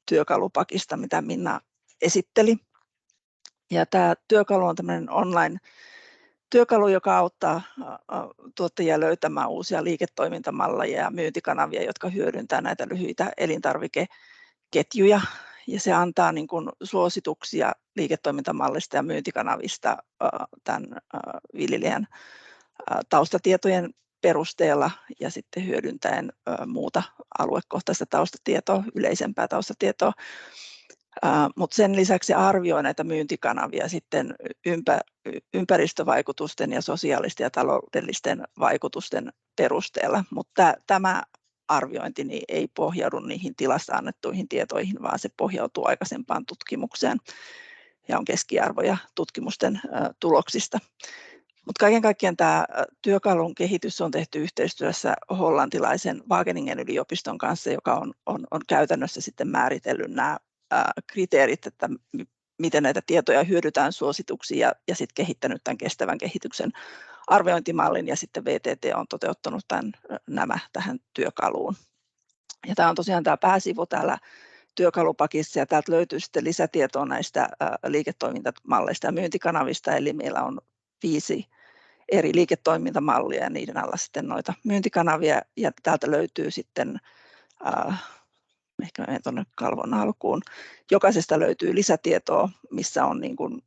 S6: työkalupakista, mitä Minna esitteli. Ja tämä työkalu on tämmöinen online-työkalu, joka auttaa tuottajia löytämään uusia liiketoimintamalleja ja myyntikanavia, jotka hyödyntää näitä lyhyitä elintarvikeketjuja. Ja se antaa niin kuin suosituksia liiketoimintamallista ja myyntikanavista tämän viljelijän taustatietojen perusteella ja sitten hyödyntäen muuta aluekohtaista taustatietoa, yleisempää taustatietoa. Mutta sen lisäksi arvioi näitä myyntikanavia sitten ympäristövaikutusten ja sosiaalisten ja taloudellisten vaikutusten perusteella, mutta tämä arviointi niin ei pohjaudu niihin tilassa annettuihin tietoihin, vaan se pohjautuu aikaisempaan tutkimukseen ja on keskiarvoja tutkimusten tuloksista. Mutta kaiken kaikkiaan tämä työkalun kehitys on tehty yhteistyössä hollantilaisen Wageningen yliopiston kanssa, joka on käytännössä sitten määritellyt nämä kriteerit, että miten näitä tietoja hyödytään suosituksiin ja sitten kehittänyt tämän kestävän kehityksen arviointimallin ja sitten VTT on toteuttanut nämä tähän työkaluun. Ja tämä on tosiaan tämä pääsivu täällä työkalupakissa ja täältä löytyy sitten lisätietoa näistä liiketoimintamalleista ja myyntikanavista, eli meillä on 5 eri liiketoimintamallia ja niiden alla sitten noita myyntikanavia ja täältä löytyy sitten, ehkä menen tuonne kalvon alkuun, jokaisesta löytyy lisätietoa, missä on niin kuin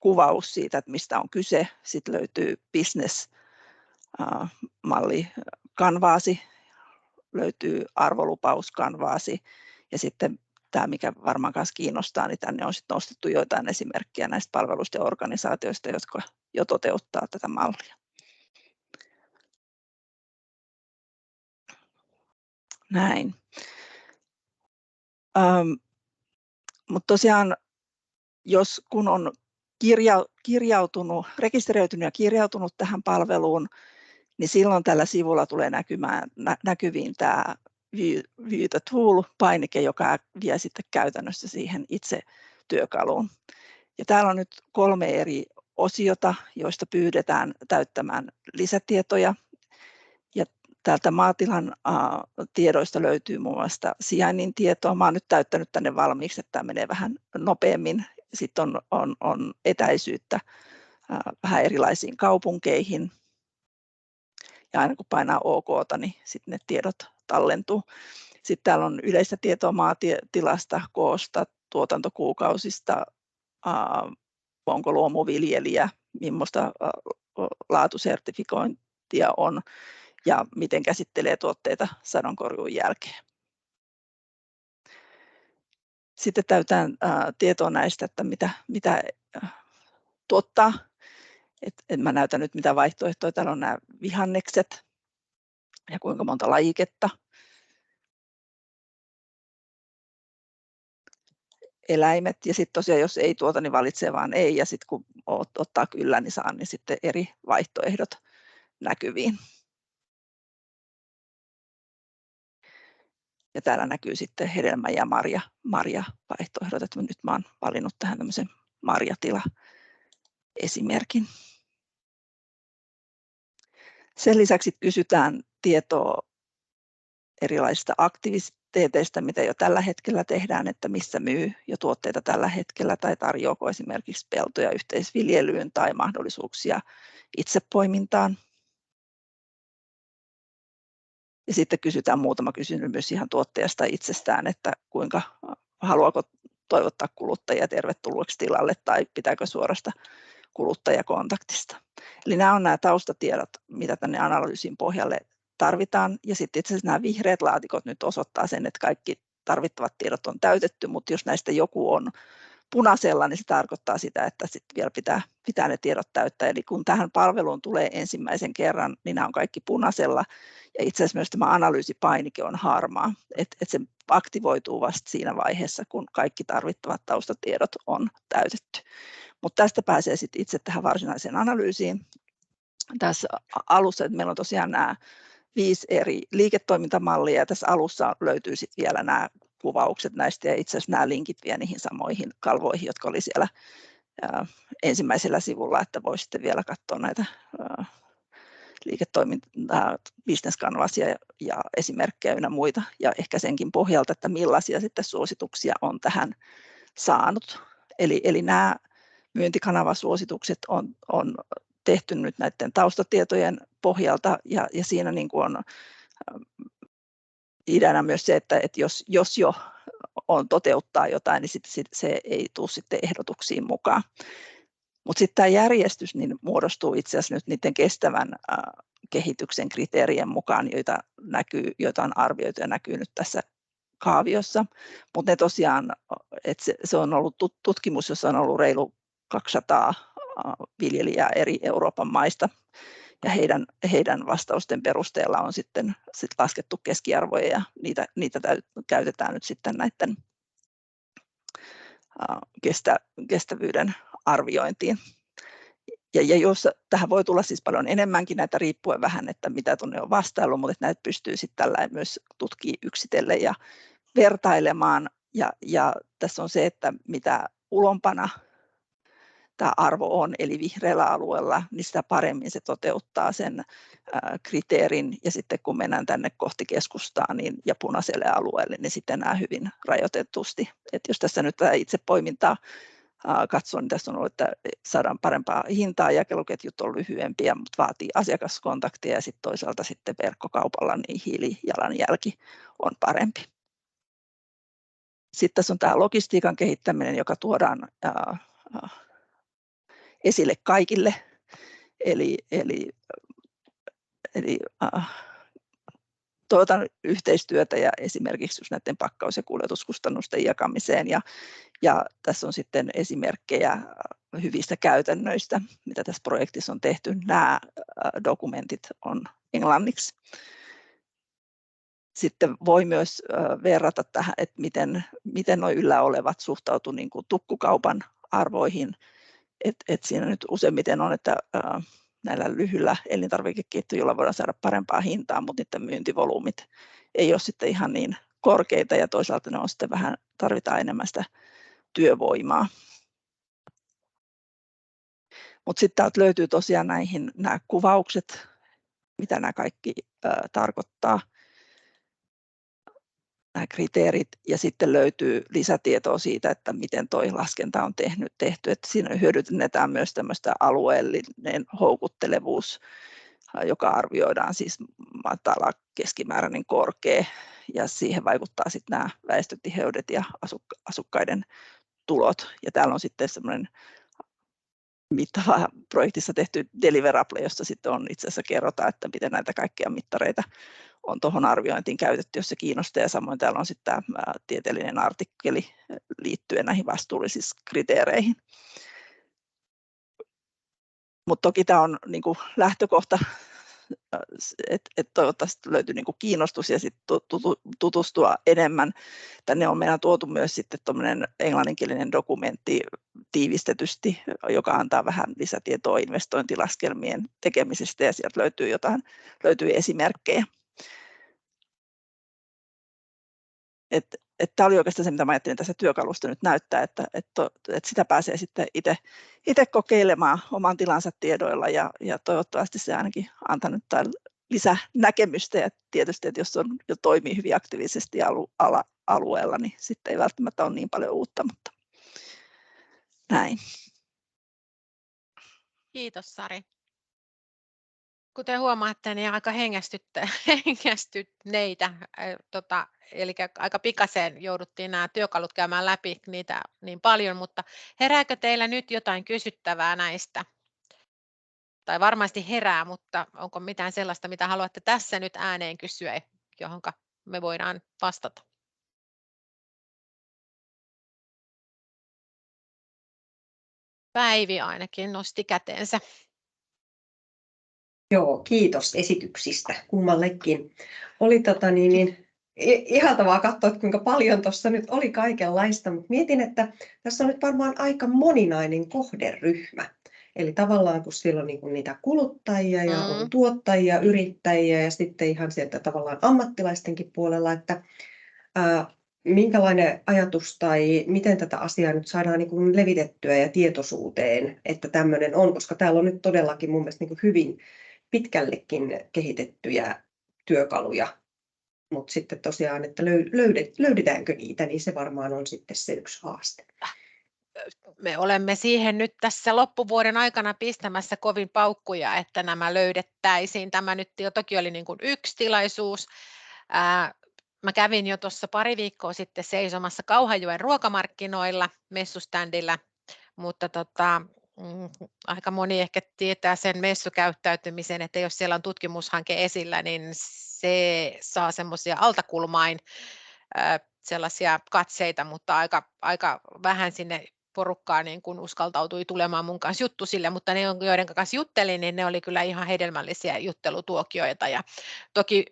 S6: kuvaus siitä, että mistä on kyse, sitten löytyy business-malli kanvaasi, löytyy arvolupauskanvaasi ja sitten tämä, mikä varmaan myös kiinnostaa, niin tänne on sitten nostettu joitain esimerkkejä näistä palveluista ja organisaatioista, jotka jo toteuttaa tätä mallia. Näin. Mutta tosiaan, kun on rekisteröitynyt ja kirjautunut tähän palveluun, niin silloin tällä sivulla tulee näkyviin tämä View the Tool-painike, joka vie sitten käytännössä siihen itse työkaluun. Ja täällä on nyt 3 eri osiota, joista pyydetään täyttämään lisätietoja. Ja täältä maatilan tiedoista löytyy muun muassa sijainnin tietoa. Mä oon nyt täyttänyt tänne valmiiksi, että tämä menee vähän nopeammin. Sitten on etäisyyttä vähän erilaisiin kaupunkeihin. Ja aina kun painaa OK, niin sitten ne tiedot tallentuu. Sitten täällä on yleistä tietoa maatilasta, koosta, tuotantokuukausista, onko luomuviljelijä, millaista laatusertifikointia on ja miten käsittelee tuotteita sadonkorjuun jälkeen. Sitten täytetään tietoa näistä, että mitä tuottaa. Mä näytän nyt mitä vaihtoehtoja. Täällä on nämä vihannekset ja kuinka monta lajiketta. Eläimet ja sitten tosiaan jos ei tuota, niin valitsee vaan ei ja sitten kun ottaa kyllä, niin saa niin sitten eri vaihtoehdot näkyviin. Ja täällä näkyy sitten hedelmä- ja marja-vaihtoehdot, että nyt mä oon valinnut tähän tämmöisen marjatila-esimerkin. Sen lisäksi kysytään tietoa erilaisista aktiviteeteista, mitä jo tällä hetkellä tehdään, että missä myy jo tuotteita tällä hetkellä tai tarjoako esimerkiksi peltoja yhteisviljelyyn tai mahdollisuuksia itsepoimintaan. Ja sitten kysytään muutama kysymys ihan tuottajasta itsestään, että haluaako toivottaa kuluttajia tervetulleeksi tilalle tai pitääkö suorasta kuluttajakontaktista. Eli nämä on nämä taustatiedot, mitä tänne analyysin pohjalle tarvitaan. Ja sitten itse asiassa nämä vihreät laatikot nyt osoittaa sen, että kaikki tarvittavat tiedot on täytetty, mutta jos näistä joku on punaisella, niin se tarkoittaa sitä, että sitten vielä pitää ne tiedot täyttää. Eli kun tähän palveluun tulee ensimmäisen kerran, niin nämä on kaikki punaisella. Ja itse asiassa myös tämä analyysipainike on harmaa, että se aktivoituu vasta siinä vaiheessa, kun kaikki tarvittavat taustatiedot on täytetty. Mutta tästä pääsee sitten itse tähän varsinaiseen analyysiin. Tässä alussa, että meillä on tosiaan nämä 5 eri liiketoimintamallia ja tässä alussa löytyy sitten vielä nämä kuvaukset näistä ja itse asiassa nämä linkit vie niihin samoihin kalvoihin, jotka oli siellä ensimmäisellä sivulla, että voi sitten vielä katsoa näitä business-kanvasia ja esimerkkejä ynnä muita ja ehkä senkin pohjalta, että millaisia sitten suosituksia on tähän saanut. Eli nämä myyntikanavasuositukset on tehty nyt näiden taustatietojen pohjalta ja siinä niin kuin on ideana myös se, että jos jo on toteuttaa jotain, niin sit se ei tule sitten ehdotuksiin mukaan. Mutta sitten tämä järjestys niin muodostuu itse asiassa nyt niiden kestävän kehityksen kriteerien mukaan, joita on arvioitu ja näkyy nyt tässä kaaviossa. Mutta ne tosiaan, että se on ollut tutkimus, jossa on ollut reilu 200 viljelijää eri Euroopan maista. Ja heidän vastausten perusteella on sitten laskettu keskiarvoja ja niitä käytetään nyt sitten näiden kestävyyden arviointiin. Ja jos tähän voi tulla siis paljon enemmänkin näitä riippuen vähän, että mitä tuonne on vastaillut, mutta näitä pystyy sitten tällä myös tutkimaan yksitellen ja vertailemaan. Ja tässä on se, että mitä ulompana tämä arvo on, eli vihreällä alueella, niin sitä paremmin se toteuttaa sen kriteerin, ja sitten kun mennään tänne kohti keskustaa ja punaiselle alueelle, niin sitten nämä hyvin rajoitetusti. Et jos tässä nyt itse poimintaa katsoo, niin tässä on ollut, että saadaan parempaa hintaa, jakeluketjut on lyhyempiä, mutta vaatii asiakaskontaktia, ja sitten toisaalta sitten verkkokaupalla niin hiilijalanjälki on parempi. Sitten tässä on tämä logistiikan kehittäminen, joka tuodaan esille kaikille, eli toivotan yhteistyötä ja esimerkiksi just näiden pakkaus- ja kuljetuskustannusten jakamiseen, ja tässä on sitten esimerkkejä hyvistä käytännöistä, mitä tässä projektissa on tehty. Nämä dokumentit on englanniksi. Sitten voi myös verrata tähän, että miten nuo yllä olevat suhtautuu niin kuin tukkukaupan arvoihin. Et siinä nyt useimmiten on, että näillä lyhyillä elintarvikeketjuilla voidaan saada parempaa hintaa, mutta niiden myyntivolyymit ei ole sitten ihan niin korkeita, ja toisaalta ne on sitten tarvitaan enemmän sitä työvoimaa. Mutta sitten täältä löytyy tosiaan nämä kuvaukset, mitä nämä kaikki tarkoittaa, nämä kriteerit, ja sitten löytyy lisätietoa siitä, että miten tuo laskenta on tehty. Että siinä hyödynnetään myös tämmöistä alueellinen houkuttelevuus, joka arvioidaan siis matala, keskimääräinen, korkea, ja siihen vaikuttaa sitten nämä väestötiheydet ja asukkaiden tulot. Ja täällä on sitten semmoinen mittava projektissa tehty deliverable, jossa sitten on itse asiassa kerrotaan, että miten näitä kaikkia mittareita on tuohon arviointiin käytetty, jos se kiinnostaa, ja samoin täällä on sitten tämä tieteellinen artikkeli liittyen näihin vastuullisiksi-kriteereihin. Mutta toki tämä on niinku lähtökohta, että toivottavasti löytyy niinku kiinnostus ja sitten tutustua enemmän. Tänne on meidän tuotu myös sitten tuommoinen englanninkielinen dokumentti tiivistetysti, joka antaa vähän lisätietoa investointilaskelmien tekemisestä, ja sieltä löytyy esimerkkejä. Tämä oli oikeastaan se, mitä mä ajattelin tässä työkalusta nyt näyttää, että sitä pääsee sitten itse kokeilemaan oman tilansa tiedoilla, ja toivottavasti se ainakin antanut lisänäkemystä, ja tietysti, että jos on jo toimii hyvin aktiivisesti alueella, niin sitten ei välttämättä ole niin paljon uutta, mutta näin.
S1: Kiitos, Sari. Kuten huomaatte, niin aika hengästyneitä, eli aika pikaseen jouduttiin nämä työkalut käymään läpi niitä niin paljon, mutta herääkö teillä nyt jotain kysyttävää näistä? Tai varmasti herää, mutta onko mitään sellaista, mitä haluatte tässä nyt ääneen kysyä, johon me voidaan vastata? Päivi ainakin nosti käteensä.
S5: Joo, kiitos esityksistä kummallekin. Oli ihaltavaa katsoa, että kuinka paljon tuossa nyt oli kaikenlaista, mutta mietin, että tässä on nyt varmaan aika moninainen kohderyhmä. Eli tavallaan kun siellä on niitä kuluttajia ja on tuottajia, yrittäjiä ja sitten ihan sieltä tavallaan ammattilaistenkin puolella, että minkälainen ajatus tai miten tätä asiaa nyt saadaan levitettyä ja tietoisuuteen, että tämmöinen on, koska täällä on nyt todellakin mun mielestä hyvin pitkällekin kehitettyjä työkaluja, mutta sitten tosiaan, että löydetäänkö niitä, niin se varmaan on sitten se yksi haaste.
S1: Me olemme siihen nyt tässä loppuvuoden aikana pistämässä kovin paukkuja, että nämä löydettäisiin. Tämä nyt toki oli niin kuin yksi tilaisuus. Mä kävin jo tuossa pari viikkoa sitten seisomassa Kauhajoen ruokamarkkinoilla messuständillä, mutta aika moni ehkä tietää sen messukäyttäytymisen, että jos siellä on tutkimushanke esillä, niin se saa semmoisia altakulmain sellaisia katseita, mutta aika vähän sinne porukkaa niin kun uskaltautui tulemaan mun kanssa juttusille, mutta ne, joiden kanssa juttelin, niin ne oli kyllä ihan hedelmällisiä juttelutuokioita, ja toki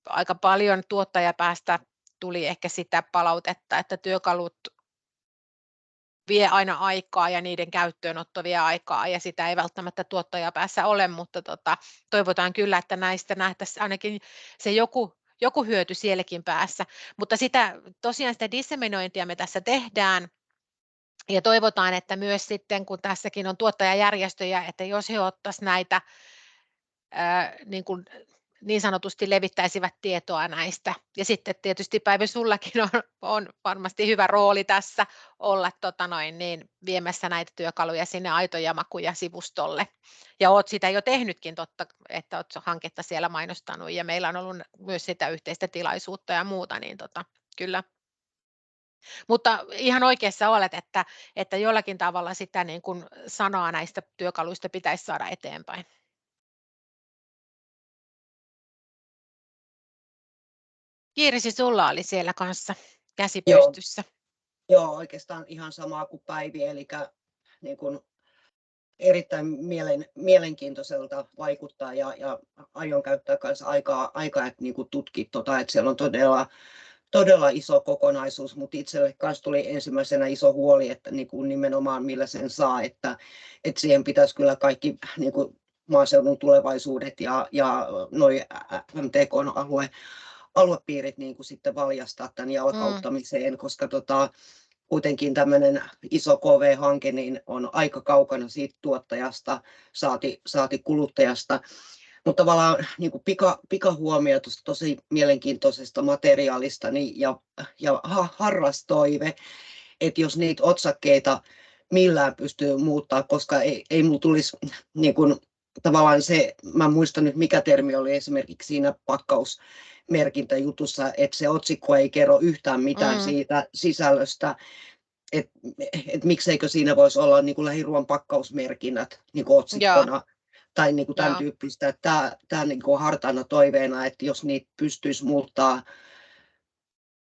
S1: aika paljon tuottajapäästä tuli ehkä sitä palautetta, että työkalut vie aina aikaa ja niiden käyttöönotto vie aikaa, ja sitä ei välttämättä tuottajapäässä ole, mutta toivotaan kyllä, että näistä nähtäisiin ainakin se joku hyöty sielläkin päässä, mutta tosiaan sitä disseminointia me tässä tehdään, Ja toivotaan, että myös sitten, kun tässäkin on tuottajajärjestöjä, että jos he ottaisivat näitä niin sanotusti levittäisivät tietoa näistä. Ja sitten tietysti Päivi, sullakin on varmasti hyvä rooli tässä olla viemässä näitä työkaluja sinne Aito ja Makuja -sivustolle. Ja olet sitä jo tehnytkin, totta, että olet hanketta siellä mainostanut ja meillä on ollut myös sitä yhteistä tilaisuutta ja muuta, niin kyllä. Mutta ihan oikeassa olet, että jollakin tavalla sitä niin kuin sanoa näistä työkaluista pitäisi saada eteenpäin. Kirsi, sulla oli siellä kanssa käsi pystyssä.
S2: Joo, oikeastaan ihan samaa kuin Päivi, eli niin kuin erittäin mielenkiintoiselta vaikuttaa ja aion käyttää myös aikaa että niin kuin tutkia että siellä on todella iso kokonaisuus, mutta itselle kanssa tuli ensimmäisenä iso huoli, että niin kuin nimenomaan millä sen saa, että siihen pitäisi kyllä kaikki niin kuin maaseudun tulevaisuudet ja noi MTK:n aluepiirit niin kuin sitten valjastaa tämän jalkauttamiseen, koska kuitenkin tämmöinen iso KV-hanke niin on aika kaukana siitä tuottajasta, saati kuluttajasta. Mutta tavallaan niin kuin pikahuomio tuosta tosi mielenkiintoisesta materiaalista niin, ja harras toive, että jos niitä otsakkeita millään pystyy muuttaa, koska ei mulla tulisi niin kuin, tavallaan se, mä muistan nyt mikä termi oli esimerkiksi siinä pakkausmerkintäjutussa, että se otsikko ei kerro yhtään mitään siitä sisällöstä, että mikseikö siinä voisi olla niin kuin lähiruoan pakkausmerkinnät niin kuin otsikkona. Joo. Tai niin kuin tämän tyyppistä, että tämä niin kuin hartaana toiveena, että jos niitä pystyisi muuttaa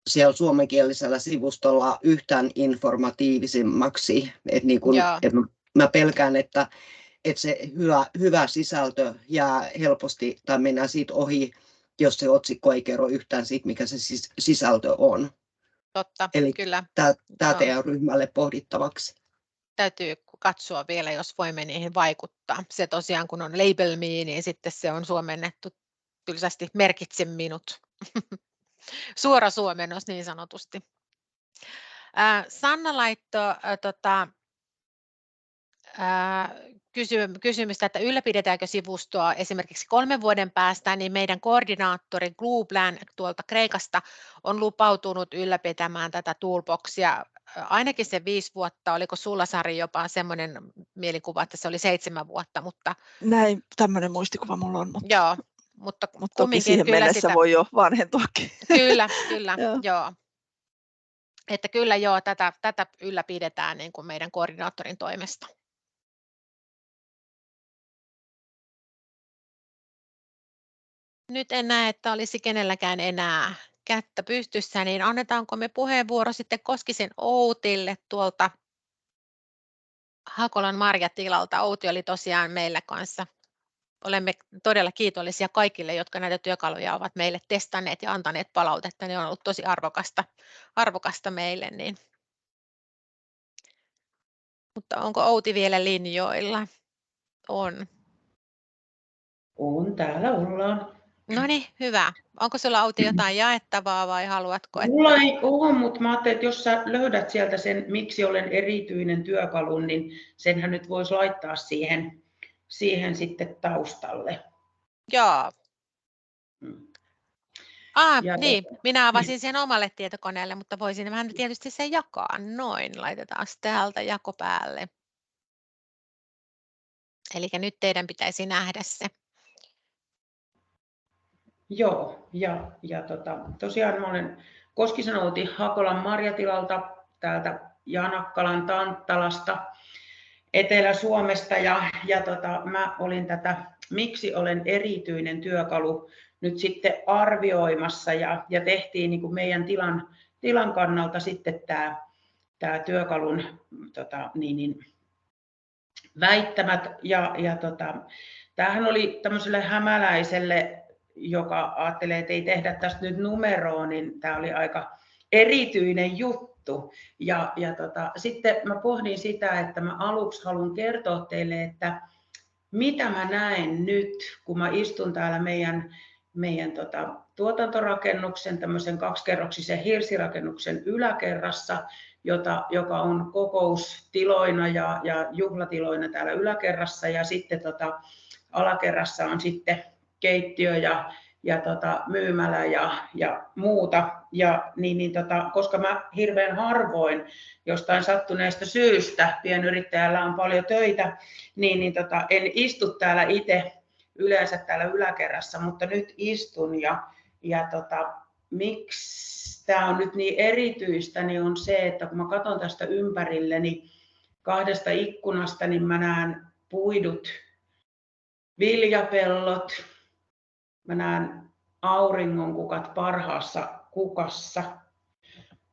S2: siellä suomenkielisellä sivustolla yhtään informatiivisemmaksi, että, niin kuin, että mä pelkään, että se hyvä sisältö jää helposti tai mennään siitä ohi, jos se otsikko ei kerro yhtään siitä, mikä se sisältö on.
S1: Totta,
S2: eli
S1: kyllä.
S2: Tämä teidän ryhmälle pohdittavaksi.
S1: Täytyy katsoa vielä, jos voimme niihin vaikuttaa. Se tosiaan, kun on Label Me, niin sitten se on suomennettu tylsästi merkitse minut. Suora suomennos niin sanotusti. Sanna laittoi kysymystä, että ylläpidetäänkö sivustoa esimerkiksi 3 vuoden päästä, niin meidän koordinaattori Glublan tuolta Kreikasta on lupautunut ylläpitämään tätä toolboxia ainakin se 5 vuotta. Oliko sulla, Sari, jopa semmoinen mielikuva, että se oli 7 vuotta? Mutta
S6: näin, tämmöinen muistikuva mulla on.
S1: Joo, mutta
S6: toki siihen
S1: kyllä
S6: mennessä
S1: sitä
S6: voi jo vanhentuakin.
S1: Kyllä, joo. Että kyllä joo, tätä ylläpidetään niin kuin meidän koordinaattorin toimesta. Nyt en näe, että olisi kenelläkään enää kättä pystyssä, niin annetaanko me puheenvuoro sitten Koskisen Outille tuolta Hakolan marjatilalta. Outi oli tosiaan meillä kanssa. Olemme todella kiitollisia kaikille, jotka näitä työkaluja ovat meille testanneet ja antaneet palautetta. Ne on ollut tosi arvokasta meille. Niin. Mutta onko Outi vielä linjoilla? On.
S7: On, täällä ollaan.
S1: No niin, hyvä. Onko sulla, Outi, jotain jaettavaa vai haluatko?
S7: Mulla ei ole, mutta mä ajattelin, että jos sä löydät sieltä sen, miksi olen erityinen työkalu, niin senhän nyt voisi laittaa siihen sitten taustalle.
S1: Joo. Niin, minä avasin sen omalle tietokoneelle, mutta voisin vähän tietysti sen jakaa. Noin, laitetaan täältä jako päälle. Eli nyt teidän pitäisi nähdä se.
S7: Joo, ja tosiaan mä olen Koskisen Outi Hakolan marjatilalta, täältä Janakkalan Tanttalasta, Etelä-Suomesta, ja mä olin tätä Miksi olen erityinen työkalu nyt sitten arvioimassa, ja tehtiin niin kuin meidän tilan kannalta sitten tämä työkalun väittämät, ja tämähän oli tämmöiselle hämäläiselle, joka ajattelee, että ei tehdä tästä nyt numeroa, niin tämä oli aika erityinen juttu. Ja sitten mä pohdin sitä, että mä aluksi haluan kertoa teille, että mitä mä näen nyt, kun mä istun täällä meidän tuotantorakennuksen, tämmöisen 2-kerroksisen hirsirakennuksen yläkerrassa, joka on kokoustiloina ja juhlatiloina täällä yläkerrassa, ja sitten alakerrassa on sitten keittiö ja myymälä ja muuta. Ja koska mä hirveän harvoin jostain sattuneesta syystä, pienyrittäjällä on paljon töitä, en istu täällä itse yleensä täällä yläkerrassa, mutta nyt istun ja miksi tämä on nyt niin erityistä, niin on se, että kun mä katson tästä ympärilleni 2 ikkunasta, niin mä näen puidut viljapellot, mä näen auringonkukat parhaassa kukassa.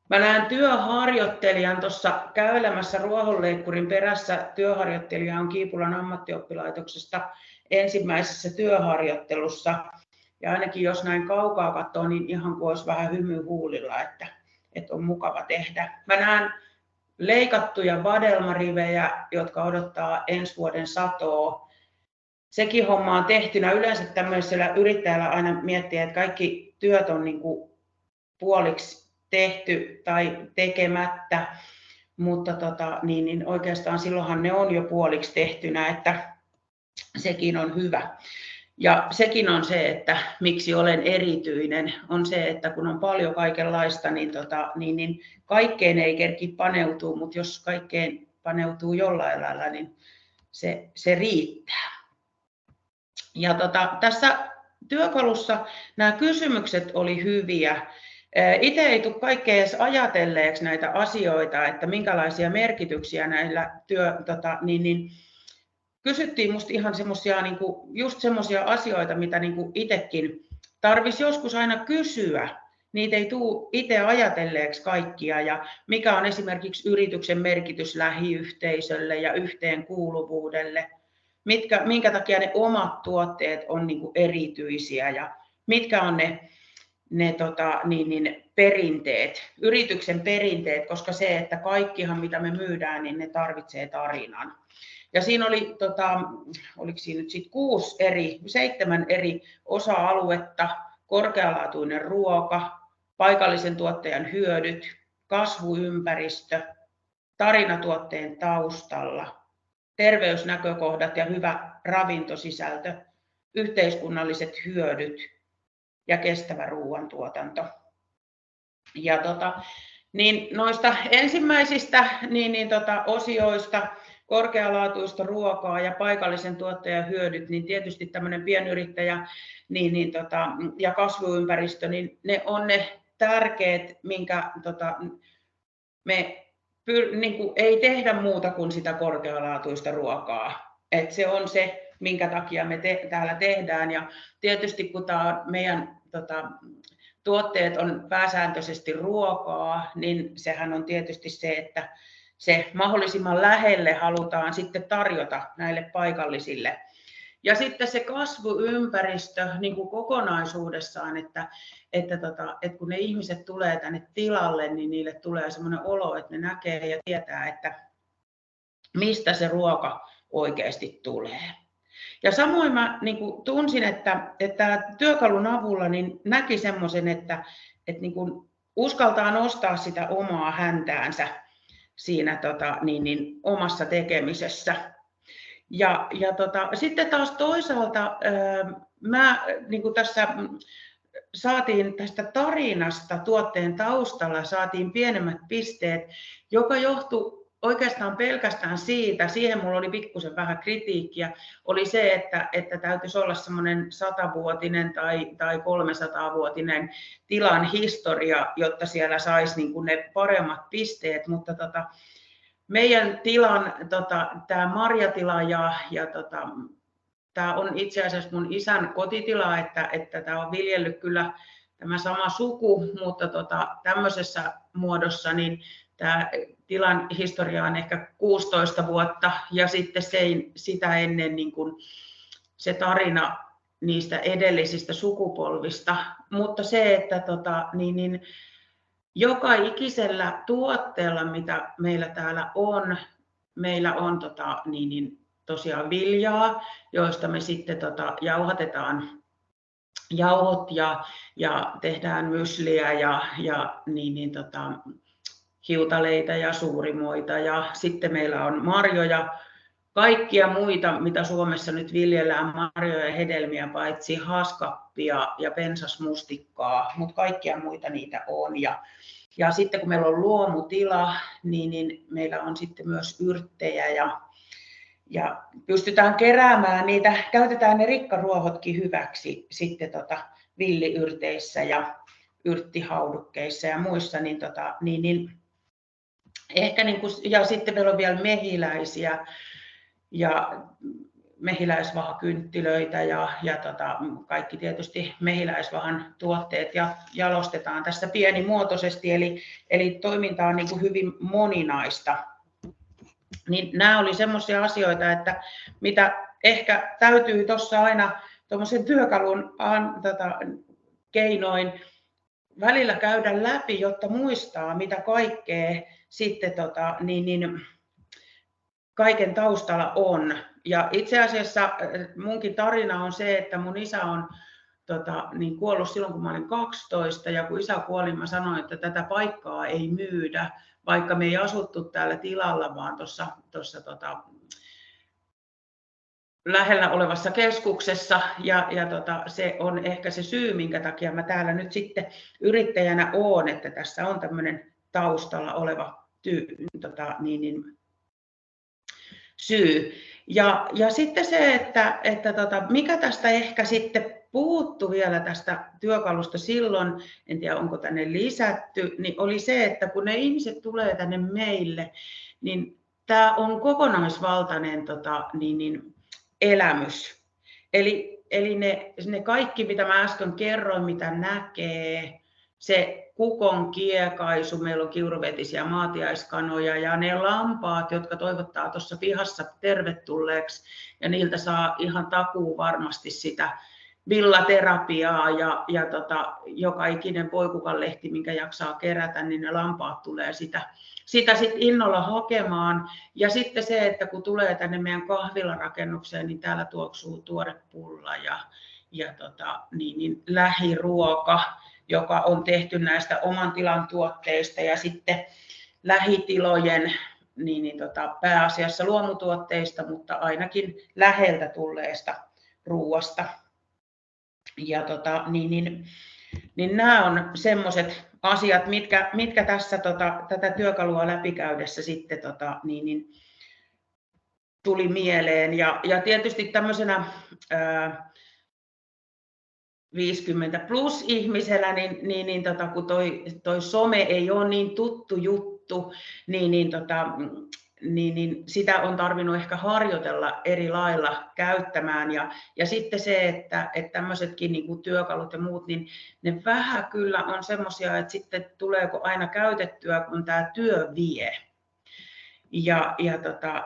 S7: Mä näen työharjoittelijan tuossa käylemässä ruohonleikkurin perässä. Työharjoittelija on Kiipulan ammattioppilaitoksesta ensimmäisessä työharjoittelussa. Ja ainakin jos näin kaukaa katsoo, niin ihan kuin olisi vähän hymy huulilla, että on mukava tehdä. Mä näen leikattuja vadelmarivejä, jotka odottaa ensi vuoden satoa. Sekin homma on tehtynä. Yleensä tämmöisellä yrittäjällä aina miettii, että kaikki työt on niin kuin puoliksi tehty tai tekemättä, mutta oikeastaan silloinhan ne on jo puoliksi tehtynä, että sekin on hyvä. Ja sekin on se, että miksi olen erityinen, on se, että kun on paljon kaikenlaista, niin kaikkeen ei kerki paneutua, mutta jos kaikkeen paneutuu jollain lailla, niin se riittää. Ja tässä työkalussa nämä kysymykset oli hyviä. Itse ei tule kaikkea edes ajatelleeksi näitä asioita, että minkälaisia merkityksiä näillä kysyttiin musta ihan semmoisia just semmoisia asioita, mitä itsekin tarvisi joskus aina kysyä. Niitä ei tule itse ajatelleeksi kaikkia, ja mikä on esimerkiksi yrityksen merkitys lähiyhteisölle ja yhteenkuuluvuudelle, minkä takia ne omat tuotteet on erityisiä ja mitkä on ne perinteet, yrityksen perinteet, koska se, että kaikkihan mitä me myydään, niin ne tarvitsee tarinan. Ja siinä oli, oliko siinä nyt sitten 7 eri osa-aluetta: korkealaatuinen ruoka, paikallisen tuottajan hyödyt, kasvuympäristö, tarina tuotteen taustalla, terveysnäkökohdat ja hyvä ravintosisältö, yhteiskunnalliset hyödyt ja kestävä ruoantuotanto. Ja noista ensimmäisistä osioista, korkealaatuista ruokaa ja paikallisen tuottajan hyödyt, niin tietysti tämmöinen pienyrittäjä ja kasvuympäristö, niin ne on ne tärkeät, minkä me ei tehdä muuta kuin sitä korkealaatuista ruokaa. Et se on se, minkä takia me täällä tehdään. Ja tietysti kun meidän tuotteet on pääsääntöisesti ruokaa, niin sehän on tietysti se, että se mahdollisimman lähelle halutaan sitten tarjota näille paikallisille. Ja sitten se kasvuympäristö niin kuin kokonaisuudessaan, että kun ne ihmiset tulee tänne tilalle, niin niille tulee sellainen olo, että ne näkee ja tietää, että mistä se ruoka oikeasti tulee. Ja samoin mä tunsin, että työkalun avulla niin näki semmoisen, että uskaltaa nostaa sitä omaa häntäänsä siinä omassa tekemisessä. Ja sitten taas toisaalta tässä saatiin tästä tarinasta tuotteen taustalla saatiin pienemmät pisteet, joka johtui oikeastaan pelkästään siitä, siihen mulla oli pikkusen vähän kritiikkiä, oli se, että täytyisi olla semmoinen 100-vuotinen tai 300-vuotinen tilan historia, jotta siellä saisi ne paremmat pisteet, mutta meidän tilan, tämä marjatila ja tämä on itse asiassa mun isän kotitila, että tämä on viljellyt kyllä tämä sama suku, mutta tämmöisessä muodossa niin tämä tilan historia on ehkä 16 vuotta ja sitten sitä ennen niin kuin se tarina niistä edellisistä sukupolvista, mutta se, että joka ikisellä tuotteella, mitä meillä täällä on, meillä on tosiaan viljaa, joista me sitten jauhatetaan jauhot ja tehdään mysliä ja hiutaleita ja suurimoita ja sitten meillä on marjoja, kaikkia muita, mitä Suomessa nyt viljellään, marjoja ja hedelmiä, paitsi haaskappia ja pensasmustikkaa, mutta kaikkia muita niitä on. Ja sitten kun meillä on luomutila, niin meillä on sitten myös yrttejä ja pystytään keräämään niitä, käytetään ne rikkaruohotkin hyväksi sitten villiyrteissä ja yrttihaudukkeissa ja muissa, niin ehkä ja sitten meillä on vielä mehiläisiä ja mehiläisvahakynttilöitä ja kaikki tietysti mehiläisvahan tuotteet jalostetaan tässä pienimuotoisesti, eli toiminta on niin kuin hyvin moninaista. Niin nämä oli semmoisia asioita, että mitä ehkä täytyy tuossa aina tuommoisen työkalun keinoin välillä käydä läpi, jotta muistaa, mitä kaikkea sitten kaiken taustalla on. Ja itse asiassa munkin tarina on se, että mun isä on kuollut silloin, kun mä olin 12, ja kun isä kuoli, mä sanoin, että tätä paikkaa ei myydä, vaikka me ei asuttu täällä tilalla, vaan tuossa lähellä olevassa keskuksessa, ja se on ehkä se syy, minkä takia mä täällä nyt sitten yrittäjänä oon, että tässä on tämmöinen taustalla oleva syy. Ja sitten se, että mikä tästä ehkä sitten puuttu vielä tästä työkalusta silloin, en tiedä onko tänne lisätty, niin oli se, että kun ne ihmiset tulee tänne meille, niin tämä on kokonaisvaltainen elämys. Eli ne kaikki, mitä mä äsken kerroin, mitä näkee, se kukon kiekaisu, meillä on kiuruvetisiä maatiaiskanoja ja ne lampaat, jotka toivottaa tuossa pihassa tervetulleeksi ja niiltä saa ihan takuu varmasti sitä villaterapiaa ja joka ikinen voikukanlehti, minkä jaksaa kerätä, niin ne lampaat tulee sitä sit innolla hakemaan. Ja sitten se, että kun tulee tänne meidän kahvilarakennukseen, niin täällä tuoksuu tuore pulla ja lähiruoka, joka on tehty näistä oman tilan tuotteista ja sitten lähitilojen pääasiassa luomutuotteista, mutta ainakin läheltä tulleesta ruoasta. Ja niin nämä on semmoiset asiat, mitkä tässä tätä työkalua läpikäydessä sitten tuli mieleen. Ja tietysti tämmöisenä 50 plus ihmisellä, niin kun toi some ei ole niin tuttu juttu, niin sitä on tarvinnut ehkä harjoitella eri lailla käyttämään. Ja sitten se, että tämmöisetkin niin kuin työkalut ja muut, niin ne vähän kyllä on semmoisia, että sitten tuleeko aina käytettyä, kun tämä työ vie.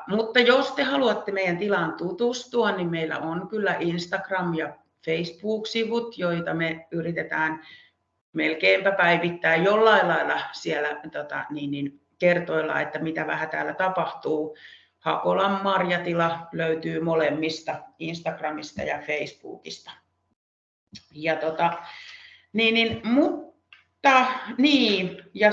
S7: Mutta jos te haluatte meidän tilaan tutustua, niin meillä on kyllä Instagram ja Facebook-sivut, joita me yritetään melkeinpä päivittää jollain lailla siellä kertoilla, että mitä vähän täällä tapahtuu. Hakolan marjatila löytyy molemmista, Instagramista ja Facebookista. Ja ja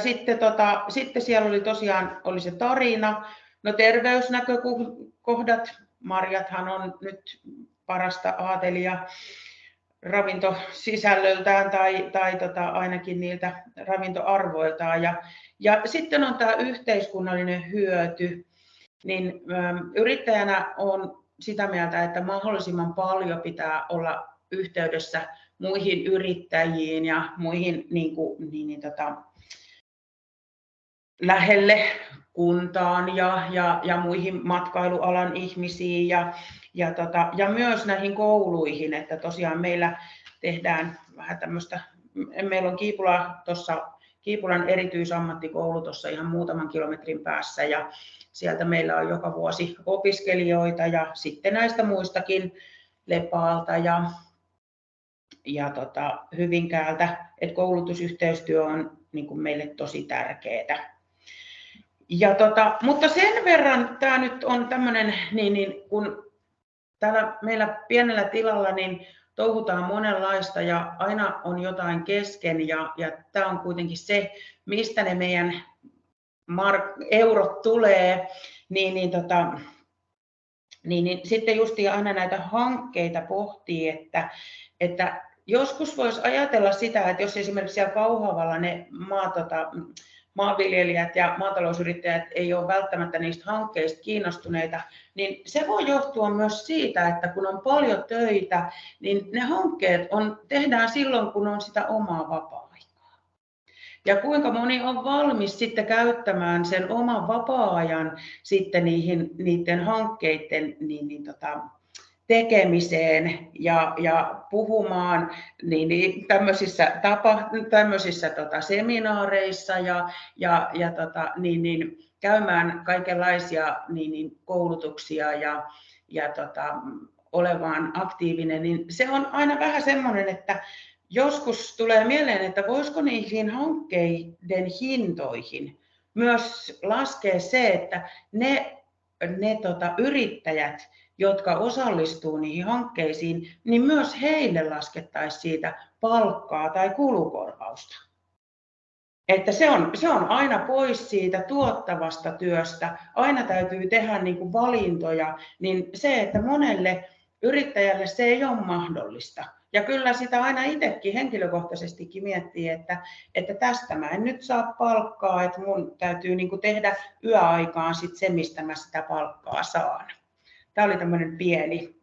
S7: sitten siellä oli tosiaan se tarina, no terveysnäkökohdat, marjathan on nyt parasta aatelia ravintosisällöltään tai ainakin niiltä ravintoarvoiltaan. Ja sitten on tämä yhteiskunnallinen hyöty, niin yrittäjänä on sitä mieltä, että mahdollisimman paljon pitää olla yhteydessä muihin yrittäjiin ja muihin lähelle kuntaan ja muihin matkailualan ihmisiin ja myös näihin kouluihin, että tosiaan meillä tehdään vähän tämmöistä, meillä on Kiipulan erityisammattikoulu tuossa ihan muutaman kilometrin päässä ja sieltä meillä on joka vuosi opiskelijoita ja sitten näistä muistakin Lepaalta ja Hyvinkäältä, että koulutusyhteistyö on niin kuin meille tosi tärkeää. Mutta sen verran tämä nyt on tämmöinen, kun täällä meillä pienellä tilalla niin touhutaan monenlaista ja aina on jotain kesken ja tämä on kuitenkin se, mistä ne meidän eurot tulee, niin sitten justiin aina näitä hankkeita pohtii, että joskus voisi ajatella sitä, että jos esimerkiksi siellä Kauhavalla ne maanviljelijät ja maatalousyrittäjät ei ole välttämättä niistä hankkeista kiinnostuneita, niin se voi johtua myös siitä, että kun on paljon töitä, niin ne hankkeet tehdään silloin, kun on sitä omaa vapaa-aikaa. Ja kuinka moni on valmis sitten käyttämään sen oman vapaa-ajan sitten niiden hankkeiden tekemiseen ja puhumaan tämmöisissä seminaareissa ja käymään kaikenlaisia koulutuksia ja olevaan aktiivinen, niin se on aina vähän semmoinen, että joskus tulee mieleen, että voisiko niihin hankkeiden hintoihin myös laskea se, että ne yrittäjät, jotka osallistuu niihin hankkeisiin, niin myös heille laskettaisiin siitä palkkaa tai kulukorvausta. Että se on aina pois siitä tuottavasta työstä, aina täytyy tehdä niin kuin valintoja, niin se, että monelle yrittäjälle se ei ole mahdollista. Ja kyllä sitä aina itsekin henkilökohtaisestikin miettii, että tästä mä en nyt saa palkkaa, että mun täytyy niin kuin tehdä yöaikaan sit se, mistä mä sitä palkkaa saan. Tämä oli tämmöinen pieni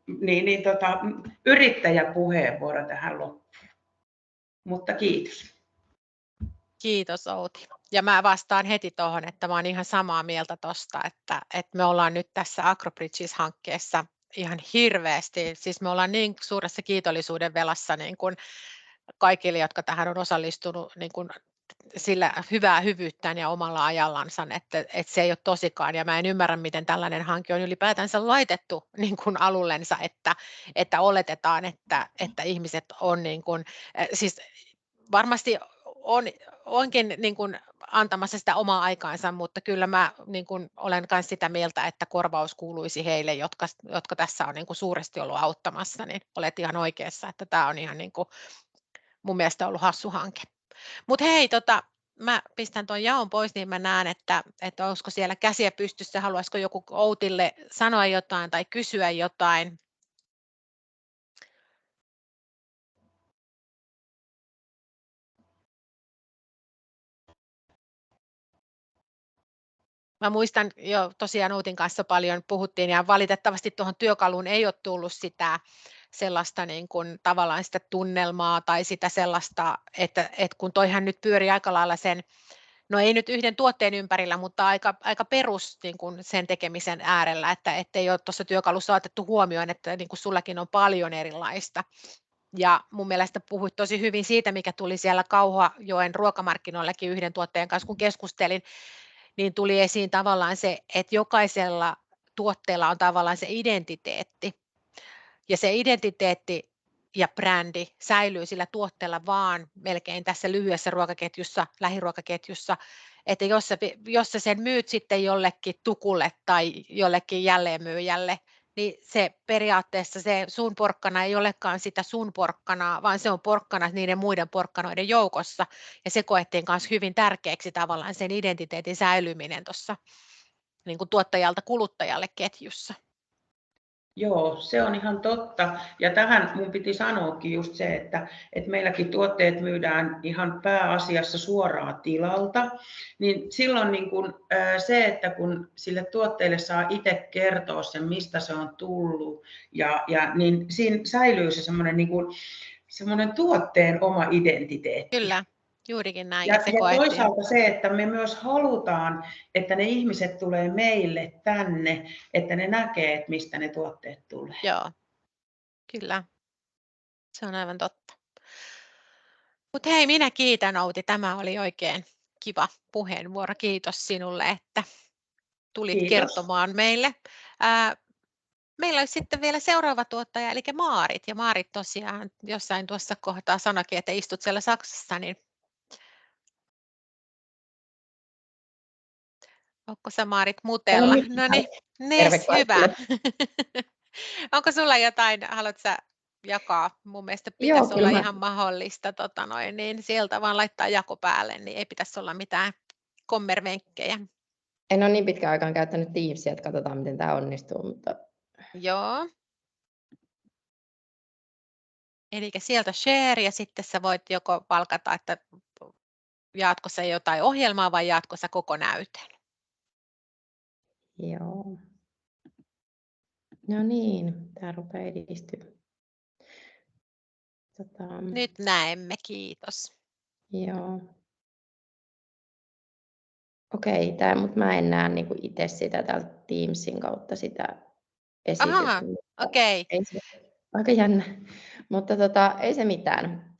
S7: yrittäjäpuheenvuoro tähän loppuun. Mutta kiitos.
S1: Kiitos Outi. Ja mä vastaan heti tuohon, että mä oon ihan samaa mieltä tuosta, että me ollaan nyt tässä AgroBridges-hankkeessa ihan hirveästi, siis me ollaan niin suuressa kiitollisuuden velassa niin kuin kaikille, jotka tähän on osallistunut niin kuin sillä hyvää hyvyyttään ja omalla ajallansa, että se ei ole tosikaan, ja mä en ymmärrä, miten tällainen hanke on ylipäätänsä laitettu niin kuin alullensa, että oletetaan, että ihmiset on niin kuin, siis varmasti onkin niin kuin antamassa sitä omaa aikaansa, mutta kyllä mä niin kuin olen myös sitä mieltä, että korvaus kuuluisi heille, jotka tässä on niin kuin suuresti ollut auttamassa, niin olet ihan oikeassa, että tämä on ihan niin kuin mun mielestä ollut hassu hanke. Mutta hei, mä pistän tuon jaon pois, niin mä näen, että olisiko siellä käsiä pystyssä, haluaisiko joku Outille sanoa jotain tai kysyä jotain. Mä muistan jo tosiaan Outin kanssa paljon puhuttiin ja valitettavasti tuohon työkaluun ei ole tullut sitä sellaista niin kuin tavallaan sitä tunnelmaa tai sitä sellaista, että kun toihan nyt pyörii aika lailla sen, no ei nyt yhden tuotteen ympärillä, mutta aika perus niin kuin sen tekemisen äärellä, että ei ole tuossa työkalussa otettu huomioon, että niin kuin sullakin on paljon erilaista. Ja mun mielestä puhuit tosi hyvin siitä, mikä tuli siellä Kauhajoen ruokamarkkinoillekin yhden tuotteen kanssa, kun keskustelin, niin tuli esiin tavallaan se, että jokaisella tuotteella on tavallaan se identiteetti. Ja se identiteetti ja brändi säilyy sillä tuotteella vaan melkein tässä lyhyessä ruokaketjussa, lähiruokaketjussa, että jos sä sen myyt sitten jollekin tukulle tai jollekin jälleenmyyjälle, niin se periaatteessa se sun porkkana ei olekaan sitä sun porkkanaa, vaan se on porkkana niiden muiden porkkanoiden joukossa. Ja se koettiin myös hyvin tärkeäksi tavallaan sen identiteetin säilyminen tuossa niin kuin tuottajalta kuluttajalle ketjussa.
S7: Joo, se on ihan totta. Ja tähän mun piti sanoakin just se, että meilläkin tuotteet myydään ihan pääasiassa suoraan tilalta. Niin silloin niin kun, se, että kun sille tuotteelle saa itse kertoa sen, mistä se on tullut, niin siinä säilyy se semmoinen niin kun, semmoinen tuotteen oma identiteetti.
S1: Kyllä. Juurikin näin.
S7: Ja toisaalta se, että me myös halutaan, että ne ihmiset tulee meille tänne, että ne näkee, että mistä ne tuotteet tulee.
S1: Joo, kyllä. Se on aivan totta. Mutta hei, minä kiitän Outi. Tämä oli oikein kiva puheenvuoro. Kiitos sinulle, että tulit kertomaan meille. Meillä olisi sitten vielä seuraava tuottaja, eli Maarit. Ja Maarit tosiaan jossain tuossa kohtaa sanoikin, että istut siellä Saksassa, niin onko sä Maarit mutella? No niin, hyvä. Onko sulla jotain, haluatko sä jakaa? Mun mielestä pitäisi olla ihan mahdollista, niin sieltä vaan laittaa jako päälle, niin ei pitäisi olla mitään kommervenkkejä.
S4: En ole niin pitkään aikaan käyttänyt Teamsia, että katsotaan miten tämä onnistuu, mutta
S1: Joo. Eli sieltä share ja sitten sä voit joko valkata, että jaatko sä jotain ohjelmaa vai jaatko sä koko näytön.
S4: joo. No niin, tämä rupeaa edistyä.
S1: Nyt näemme, kiitos.
S4: Joo. Okei, mutta mä en näe niinku itse sitä täältä Teamsin kautta sitä esitystä.
S1: Aha, okei.
S4: Ei se, aika jännä, mutta ei se mitään.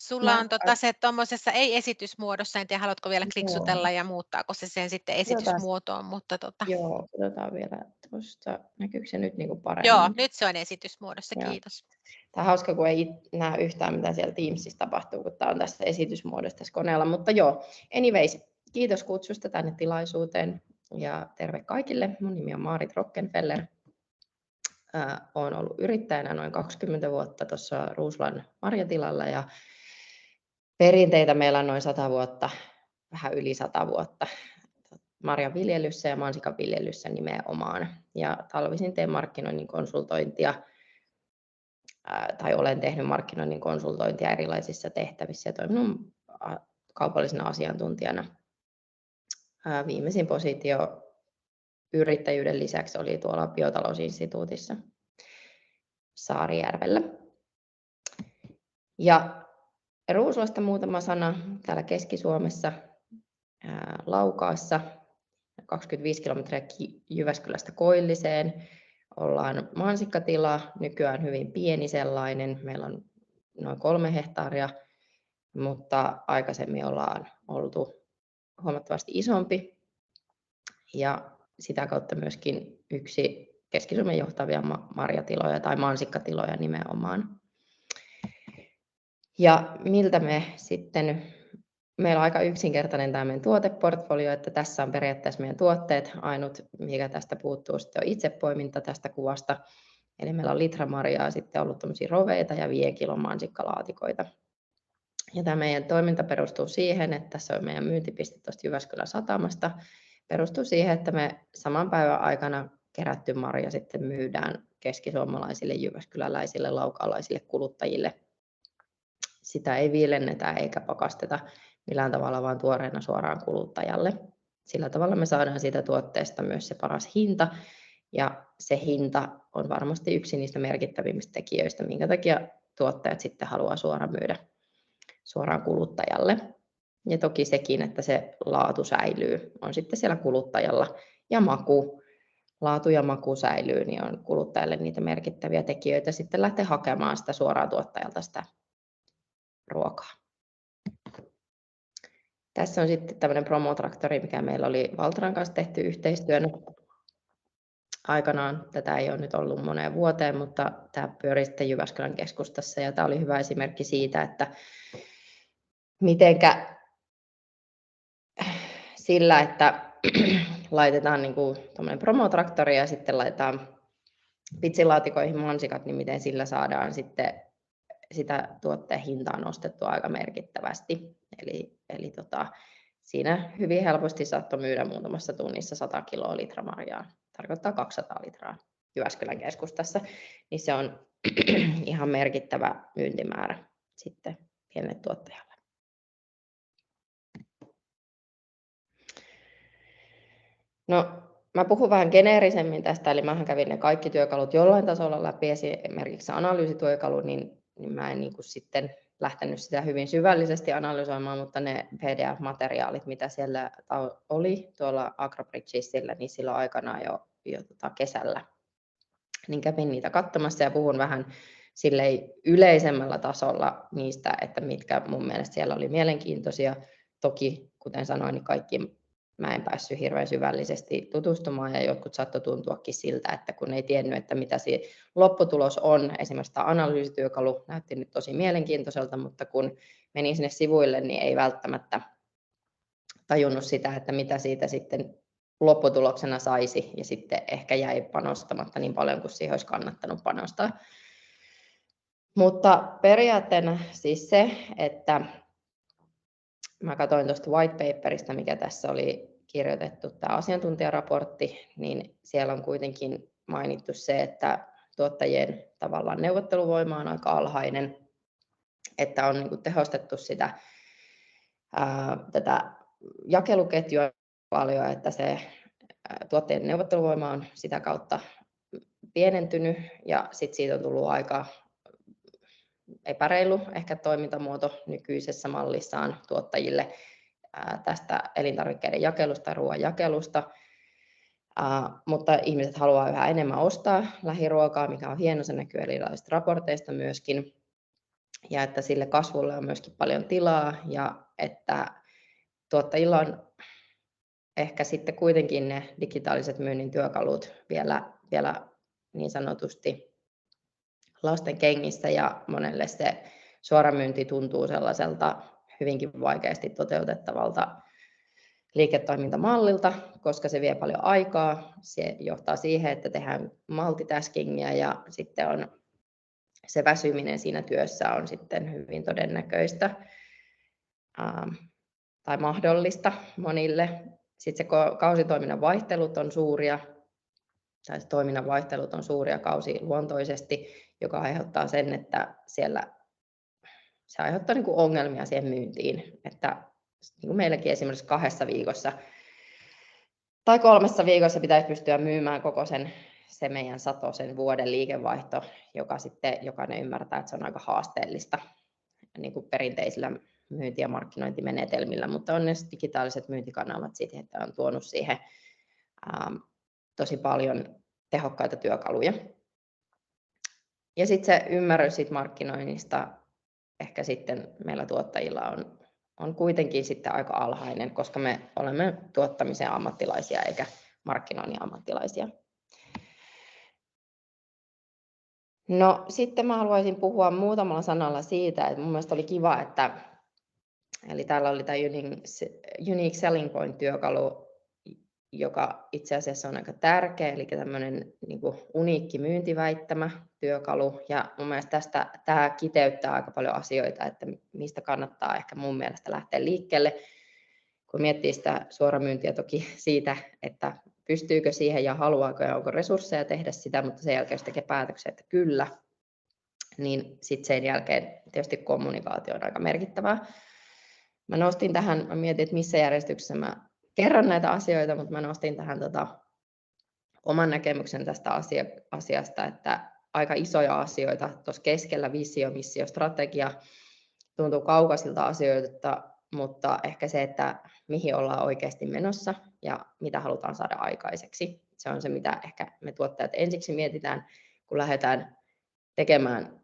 S1: Sulla on se tuommoisessa ei-esitysmuodossa, en tiedä haluatko vielä kliksutella ja muuttaako se sen sitten esitysmuotoon, mutta
S4: Joo, katsotaan vielä tuosta, näkyykö se nyt niinku paremmin?
S1: Joo, nyt se on esitysmuodossa,
S4: Joo.
S1: Kiitos.
S4: Tämä on hauska, kun ei näe yhtään, mitä siellä Teamsissa tapahtuu, kun tämä on tässä esitysmuodossa tässä koneella, mutta joo, anyways, kiitos kutsusta tänne tilaisuuteen ja terve kaikille. Mun nimi on Maarit Rockenfeller. Olen ollut yrittäjänä noin 20 vuotta tuossa Ruuslan marjatilalla ja perinteitä meillä on noin 100 vuotta, vähän yli 100 vuotta marjanviljelyssä ja mansikanviljelyssä nimenomaan. Ja talvisin teen markkinoinnin konsultointia tai olen tehnyt markkinoinnin konsultointia erilaisissa tehtävissä ja toiminut kaupallisena asiantuntijana. Viimeisin positio yrittäjyyden lisäksi oli tuolla Biotalousinstituutissa Saarijärvellä. Ja Ruuslasta muutama sana täällä Keski-Suomessa Laukaassa, 25 kilometriä Jyväskylästä Koilliseen. Ollaan mansikkatila, nykyään hyvin pieni sellainen. Meillä on noin 3 hehtaaria, mutta aikaisemmin ollaan oltu huomattavasti isompi. Ja sitä kautta myöskin yksi Keski-Suomen johtavia marjatiloja tai mansikkatiloja nimenomaan. Ja miltä me sitten, meillä on aika yksinkertainen tämä meidän tuoteportfolio, että tässä on periaatteessa meidän tuotteet. Ainut, mikä tästä puuttuu, sitten on itsepoiminta tästä kuvasta. Eli meillä on litramarjaa, sitten ollut tämmöisiä roveita ja 5 kilon mansikkalaatikoita. Ja tämä meidän toiminta perustuu siihen, että tässä on meidän myyntipiste tuosta Jyväskylän satamasta. Perustuu siihen, että me saman päivän aikana kerätty marja sitten myydään keskisuomalaisille, jyväskyläläisille, laukaalaisille kuluttajille. Sitä ei viilennetä eikä pakasteta millään tavalla, vaan tuoreena suoraan kuluttajalle. Sillä tavalla me saadaan siitä tuotteesta myös se paras hinta. Ja se hinta on varmasti yksi niistä merkittävimmistä tekijöistä, minkä takia tuottajat sitten haluaa myydä suoraan kuluttajalle. Ja toki sekin, että se laatu säilyy, on sitten siellä kuluttajalla. Ja laatu ja maku säilyy, niin on kuluttajalle niitä merkittäviä tekijöitä sitten lähteä hakemaan sitä suoraan tuottajalta sitä ruokaa. Tässä on sitten tämmöinen promotraktori, mikä meillä oli Valtran kanssa tehty yhteistyönä aikanaan. Tätä ei ole nyt ollut moneen vuoteen, mutta tämä pyörii sitten Jyväskylän keskustassa ja tämä oli hyvä esimerkki siitä, että mitenkä sillä, että laitetaan niin kuin promotraktori ja sitten laitetaan pitsilaatikoihin mansikat, niin miten sillä saadaan sitten sitä tuotteen hintaa nostettua aika merkittävästi. Eli siinä hyvin helposti saattoi myydä muutamassa tunnissa 100 kiloa litramarjaa. Tarkoittaa 200 litraa Jyväskylän keskustassa, niin se on ihan merkittävä myyntimäärä sitten pienelle tuottajalle. No, mä puhun vähän geneerisemmin tästä, eli mä kävin ne kaikki työkalut jollain tasolla läpi, esimerkiksi analyysityökalu, niin mä en niin kuin sitten lähtenyt sitä hyvin syvällisesti analysoimaan, mutta ne PDF-materiaalit, mitä siellä oli tuolla Agrobridgesillä, niin silloin aikanaan jo kesällä, niin kävin niitä katsomassa ja puhun vähän silleen yleisemmällä tasolla niistä, että mitkä mun mielestä siellä oli mielenkiintoisia. Toki, kuten sanoin, niin kaikki mä en päässyt hirveän syvällisesti tutustumaan ja jotkut saattoi tuntuakin siltä, että kun ei tiennyt, että mitä se lopputulos on, esimerkiksi tämä analyysityökalu näytti nyt tosi mielenkiintoiselta, mutta kun meni sinne sivuille, niin ei välttämättä tajunnut sitä, että mitä siitä sitten lopputuloksena saisi ja sitten ehkä jäi panostamatta niin paljon kuin siihen olisi kannattanut panostaa. Mutta periaatteena siis se, että mä katsoin tuosta white paperista, mikä tässä oli kirjoitettu, tämä asiantuntijaraportti, niin siellä on kuitenkin mainittu se, että tuottajien tavallaan neuvotteluvoima on aika alhainen, että on niin kuin tehostettu sitä, tätä jakeluketjua paljon, että se tuottajien neuvotteluvoima on sitä kautta pienentynyt ja sitten siitä on tullut aika epäreilu ehkä toimintamuoto nykyisessä mallissaan tuottajille tästä elintarvikkeiden jakelusta ja ruoan jakelusta. Mutta ihmiset haluaa yhä enemmän ostaa lähiruokaa, mikä on hieno, se näkyy erilaisista raporteista myöskin. Ja että sille kasvulle on myöskin paljon tilaa ja että tuottajilla on ehkä sitten kuitenkin ne digitaaliset myynnin työkalut vielä niin sanotusti lasten kengissä ja monelle se suoramyynti tuntuu sellaiselta hyvinkin vaikeasti toteutettavalta liiketoimintamallilta, koska se vie paljon aikaa. Se johtaa siihen, että tehdään multitaskingia ja sitten on se väsyminen siinä työssä on sitten hyvin todennäköistä tai mahdollista monille. Sitten se kausitoiminnan vaihtelut on suuria, tai se toiminnan vaihtelut on suuria kausiluontoisesti, joka aiheuttaa sen, että siellä se aiheuttaa niin kuin ongelmia siihen myyntiin, että niin kuin meilläkin esimerkiksi 2 viikossa tai 3 viikossa pitäisi pystyä myymään koko se meidän satosen vuoden liikevaihto, joka sitten jokainen ymmärtää, että se on aika haasteellista niin kuin perinteisillä myynti- ja markkinointimenetelmillä, mutta on ne digitaaliset myyntikanavat siitä, että on tuonut siihen tosi paljon tehokkaita työkaluja. Ja sitten se ymmärrys siitä markkinoinnista ehkä sitten meillä tuottajilla on kuitenkin sitten aika alhainen, koska me olemme tuottamisen ammattilaisia eikä markkinoinnin ammattilaisia. No sitten mä haluaisin puhua muutamalla sanalla siitä, että mun mielestä oli kiva, eli täällä oli tämä Unique Selling Point-työkalu, joka itse asiassa on aika tärkeä, eli tämmöinen niin kuin uniikki myyntiväittämä työkalu, ja mun mielestä tämä kiteyttää aika paljon asioita, että mistä kannattaa ehkä mun mielestä lähteä liikkeelle, kun miettii sitä suoramyyntiä toki siitä, että pystyykö siihen ja haluaako ja onko resursseja tehdä sitä, mutta sen jälkeen jos tekee päätöksen, että kyllä, niin sitten sen jälkeen tietysti kommunikaatio on aika merkittävää. Mä nostin tähän, mä mietin, että missä järjestyksessä mä kerron näitä asioita, mutta mä nostin tähän oman näkemyksen tästä asiasta, että aika isoja asioita tuossa keskellä, visio, missio, strategia, tuntuu kaukaisilta asioilta, mutta ehkä se, että mihin ollaan oikeasti menossa ja mitä halutaan saada aikaiseksi. Se on se, mitä ehkä me tuottajat ensiksi mietitään, kun lähdetään tekemään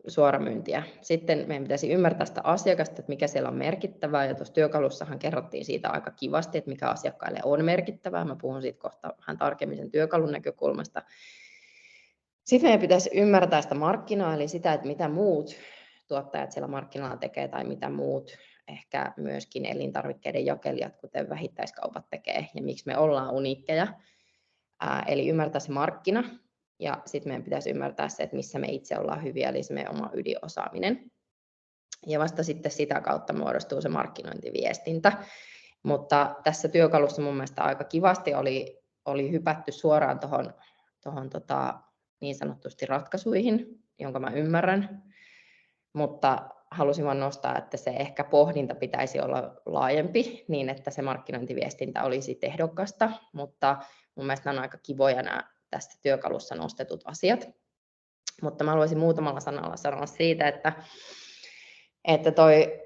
S4: suoramyyntiä. Sitten meidän pitäisi ymmärtää sitä asiakasta, että mikä siellä on merkittävää, ja tuossa työkalussahan kerrottiin siitä aika kivasti, että mikä asiakkaille on merkittävää. Mä puhun siitä kohta vähän tarkemmin sen työkalun näkökulmasta. Sitten meidän pitäisi ymmärtää sitä markkinaa, eli sitä, että mitä muut tuottajat siellä markkinoilla tekee, tai mitä muut ehkä myöskin elintarvikkeiden jakelijat, kuten vähittäiskaupat tekee, ja miksi me ollaan uniikkeja. Eli ymmärtää se markkina. Ja sitten meidän pitäisi ymmärtää se, että missä me itse ollaan hyviä, eli se meidän oma ydinosaaminen. Ja vasta sitten sitä kautta muodostuu se markkinointiviestintä. Mutta tässä työkalussa mun mielestä aika kivasti oli hypätty suoraan tuohon niin sanotusti ratkaisuihin, jonka mä ymmärrän. Mutta halusin vain nostaa, että se ehkä pohdinta pitäisi olla laajempi, niin että se markkinointiviestintä olisi tehdokasta. Mutta mun mielestä nämä on aika kivoja nämä tässä työkalussa nostetut asiat. Mutta mä haluaisin muutamalla sanalla sanoa siitä, että toi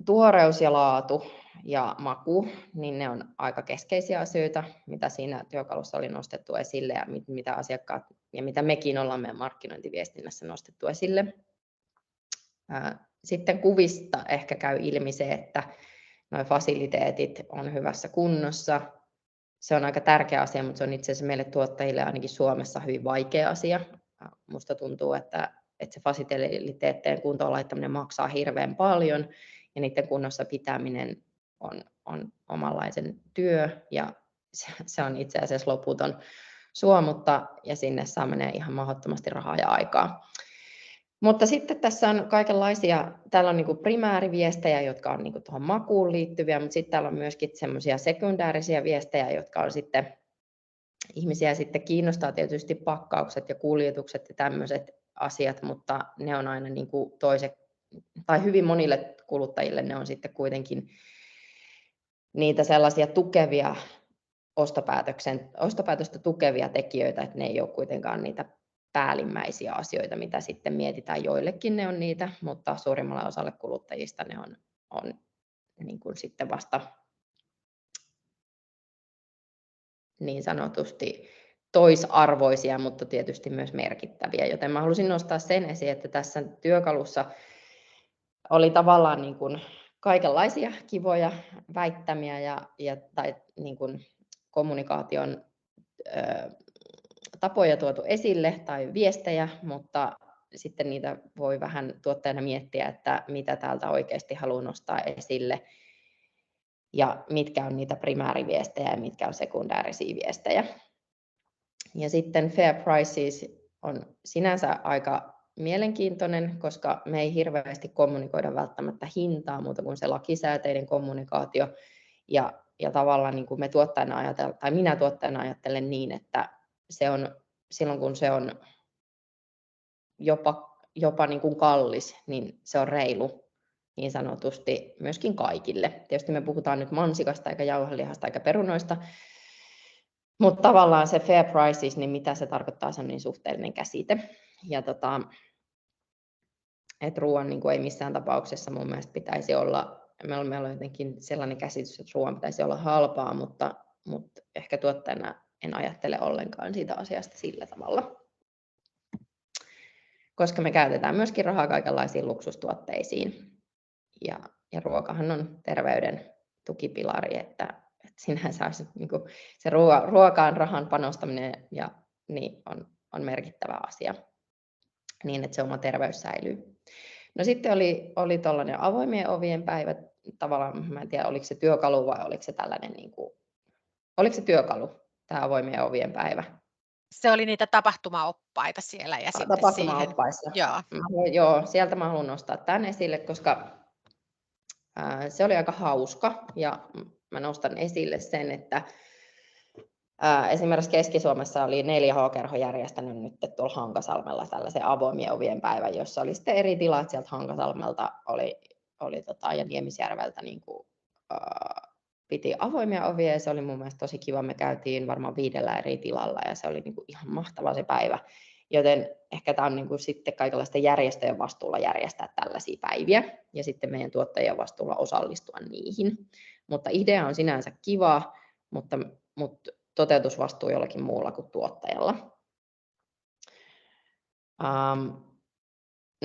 S4: tuoreus ja laatu ja maku, niin ne on aika keskeisiä asioita, mitä siinä työkalussa oli nostettu esille ja mitä asiakkaat ja mitä mekin ollaan meidän markkinointiviestinnässä nostettu esille. Sitten kuvista ehkä käy ilmi se, että nuo fasiliteetit on hyvässä kunnossa. Se on aika tärkeä asia, mutta se on itse asiassa meille tuottajille ainakin Suomessa hyvin vaikea asia. Musta tuntuu, että se fasiliteettien kuntoon laittaminen maksaa hirveän paljon ja niiden kunnossa pitäminen on omanlaisen työ ja se on itse asiassa loputon suomutta ja sinne saa menee ihan mahdottomasti rahaa ja aikaa. Mutta sitten tässä on kaikenlaisia, täällä on niin kuin primääriviestejä, jotka on niin kuin tuohon makuun liittyviä, mutta sitten täällä on myöskin semmoisia sekundäärisiä viestejä, jotka on sitten, ihmisiä sitten kiinnostaa tietysti pakkaukset ja kuljetukset ja tämmöiset asiat, mutta ne on aina niin kuin tai hyvin monille kuluttajille ne on sitten kuitenkin niitä sellaisia tukevia ostopäätöstä tukevia tekijöitä, että ne ei ole kuitenkaan niitä päällimmäisiä asioita, mitä sitten mietitään. Joillekin ne on niitä, mutta suurimmalle osalle kuluttajista ne on niin kuin sitten vasta niin sanotusti toisarvoisia, mutta tietysti myös merkittäviä. Joten mä halusin nostaa sen esiin, että tässä työkalussa oli tavallaan niin kuin kaikenlaisia kivoja väittämiä tai niin kuin kommunikaation tapoja tuotu esille tai viestejä, mutta sitten niitä voi vähän tuottajana miettiä, että mitä täältä oikeasti haluaa nostaa esille ja mitkä on niitä primääriviestejä ja mitkä on sekundäärisiä viestejä. Ja sitten Fair Prices on sinänsä aika mielenkiintoinen, koska me ei hirveästi kommunikoida välttämättä hintaa muuta kuin se lakisääteinen kommunikaatio. Ja tavallaan niin kuin minä tuottajana ajattelen niin, että se on silloin kun se on jopa niin kuin kallis, niin se on reilu niin sanotusti myöskin kaikille. Tietysti me puhutaan nyt mansikasta eikä jauhelihasta eikä perunoista, mutta tavallaan se fair prices, niin mitä se tarkoittaa, se on niin suhteellinen käsite. Ja että ruoan niin kuin ei missään tapauksessa mun mielestä pitäisi olla, meillä on jotenkin sellainen käsitys, että ruoan pitäisi olla halpaa, mutta ehkä tuottajana en ajattele ollenkaan siitä asiasta sillä tavalla. Koska me käytetään myöskin rahaa kaikenlaisiin luksustuotteisiin. Ja ruokahan on terveyden tukipilari, että sinänsä niin kuin se ruokaan rahan panostaminen niin on merkittävä asia, niin että se oma terveys säilyy. No sitten oli tuollainen avoimien ovien päivä, tavallaan, mä en tiedä oliko se työkalu vai oliko se tällainen, oliko se työkalu, tämä avoimien ovien päivä?
S1: Se oli niitä tapahtumaoppaita siellä ja sitten
S4: tapahtumaoppaissa. Joo, sieltä mä haluan nostaa tämän esille, koska se oli aika hauska ja mä nostan esille sen, että esimerkiksi Keski-Suomessa oli 4H-kerho järjestänyt nyt tuolla Hankasalmella tällaisen avoimien ovien päivän, jossa oli sitten eri tilat sieltä Hankasalmelta ja Niemisjärveltä niin kuin, piti avoimia ovia ja se oli mun mielestä tosi kiva. Me käytiin varmaan 5 eri tilalla ja se oli niin kuin ihan mahtava se päivä. Joten ehkä tämä on niin kuin sitten kaikenlaisten järjestöjen vastuulla järjestää tällaisia päiviä ja sitten meidän tuottajien vastuulla osallistua niihin. Mutta idea on sinänsä kiva, mutta toteutusvastuu jollakin muulla kuin tuottajalla.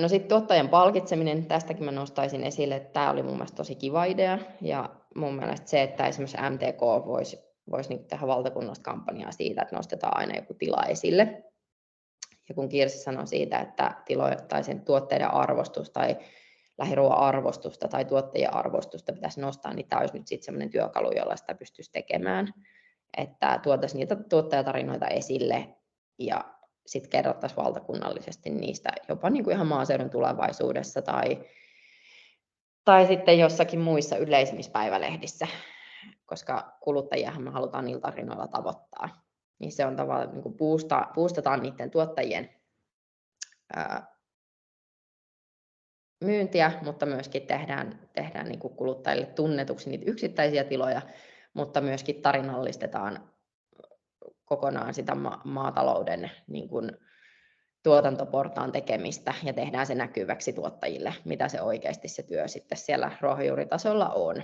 S4: No sitten tuottajan palkitseminen, tästäkin mä nostaisin esille, että tämä oli mun mielestä tosi kiva idea ja mun mielestä se, että esimerkiksi MTK voisi niin tehdä valtakunnallista kampanjaa siitä, että nostetaan aina joku tila esille. Ja kun Kirsi sanoi siitä, että tai sen tuotteiden arvostus tai lähiruoan arvostusta tai tuottajien arvostusta pitäisi nostaa, niin tämä olisi nyt sitten sellainen työkalu, jolla sitä pystyisi tekemään, että tuotaisiin niitä tuottajatarinoita esille ja sitten kerrottaisiin valtakunnallisesti niistä jopa niin kuin ihan maaseudun tulevaisuudessa tai sitten jossakin muissa yleisimispäivälehdissä, koska kuluttajiahan me halutaan niillä tarinoilla tavoittaa. Niin se on tavallaan, niin kuin boostataan niiden tuottajien myyntiä, mutta myöskin tehdään niin kuin kuluttajille tunnetuksi niitä yksittäisiä tiloja, mutta myöskin tarinallistetaan kokonaan sitä maatalouden niin kuin tuotantoportaan tekemistä ja tehdään se näkyväksi tuottajille, mitä se oikeasti se työ sitten siellä ruohonjuuritasolla on.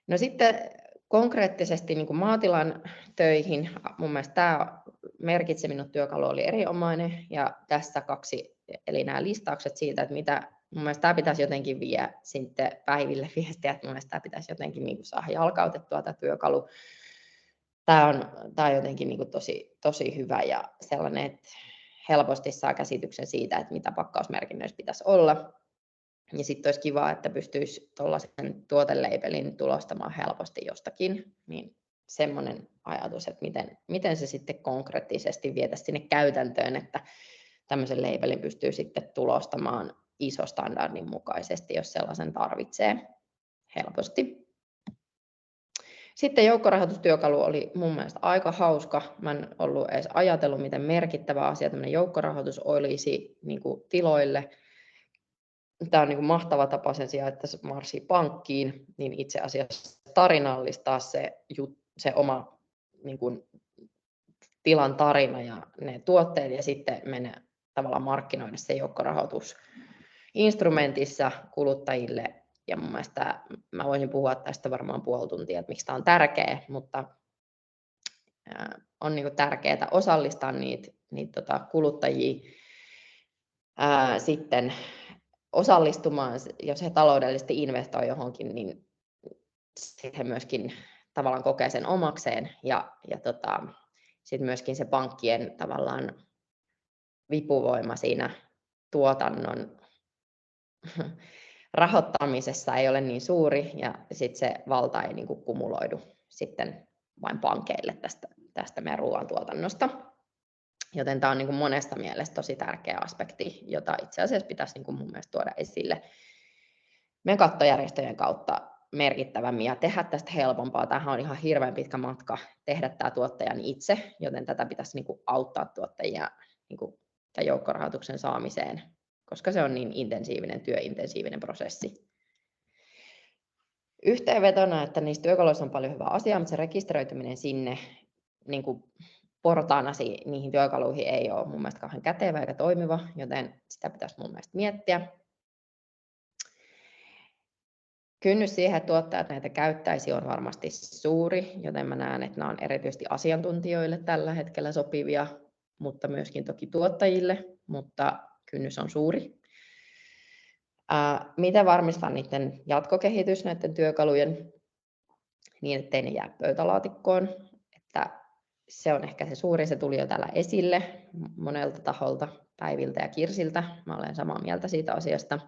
S4: No sitten konkreettisesti niin kuin maatilan töihin, mun mielestä tämä merkitse minut työkalu oli erinomainen ja tässä 2, eli nämä listaukset siitä, että mitä mun mielestä tämä pitäisi jotenkin viedä sitten päiville viestiä, että mun mielestä tämä pitäisi jotenkin niin kuin saada jalkautettua tämä työkalu. Tämä on jotenkin niin kuin tosi hyvä ja sellainen, että helposti saa käsityksen siitä, että mitä pakkausmerkinnöissä pitäisi olla. Ja sitten olisi kiva, että pystyisi tuollaisen tuoteleipelin tulostamaan helposti jostakin. Niin semmoinen ajatus, että miten se sitten konkreettisesti vietäisiin sinne käytäntöön, että tämmöisen labelin pystyy sitten tulostamaan ISO-standardin mukaisesti, jos sellaisen tarvitsee helposti. Sitten joukkorahoitustyökalu oli mun mielestä aika hauska. Mä en ollut edes ajatellut, miten merkittävä asia tämmöinen joukkorahoitus olisi niin kuin tiloille. Tämä on niin kuin mahtava tapa sen sijaan, että se marssii pankkiin, niin itse asiassa tarinallistaa se oma niin kuin tilan tarina ja ne tuotteet ja sitten mennä tavallaan markkinoida se joukkorahoitus instrumentissa kuluttajille. Ja mun mielestä mä voisin puhua tästä varmaan puoli tuntia, että miksi tämä on tärkeä, mutta on niin kuin tärkeää osallistaa niitä kuluttajia sitten osallistumaan, jos he taloudellisesti investoi johonkin, niin sitten he myöskin tavallaan kokee sen omakseen ja sitten myöskin se pankkien tavallaan vipuvoima siinä tuotannon rahoittamisessa ei ole niin suuri ja sitten se valta ei niin kuin kumuloidu sitten vain pankeille tästä meidän ruoantuotannosta. Joten tämä on niin kuin monesta mielestä tosi tärkeä aspekti, jota itse asiassa pitäisi niin kuin mun mielestä tuoda esille meidän kattojärjestöjen kautta merkittävämmin ja tehdä tästä helpompaa. Tämähän on ihan hirveän pitkä matka tehdä tämä tuottajan itse, joten tätä pitäisi niin kuin auttaa tuottajia niin kuin tämän joukkorahoituksen saamiseen, koska se on niin työintensiivinen prosessi. Yhteenvetona, että niissä työkaluissa on paljon hyvää asiaa, mutta se rekisteröityminen sinne niin kuin portaana niihin työkaluihin ei ole mun mielestä kauhean kätevä eikä toimiva, joten sitä pitäisi mun mielestä miettiä. Kynnys siihen, että tuottajat näitä käyttäisi, on varmasti suuri, joten mä näen, että nämä on erityisesti asiantuntijoille tällä hetkellä sopivia, mutta myöskin toki tuottajille, mutta kynnys on suuri. Miten varmistaa niiden jatkokehitys näiden työkalujen niin, ettei ne jää pöytälaatikkoon? Että se on ehkä se suurin, se tuli jo täällä esille monelta taholta, Päiviltä ja Kirsiltä. Mä olen samaa mieltä siitä asiasta.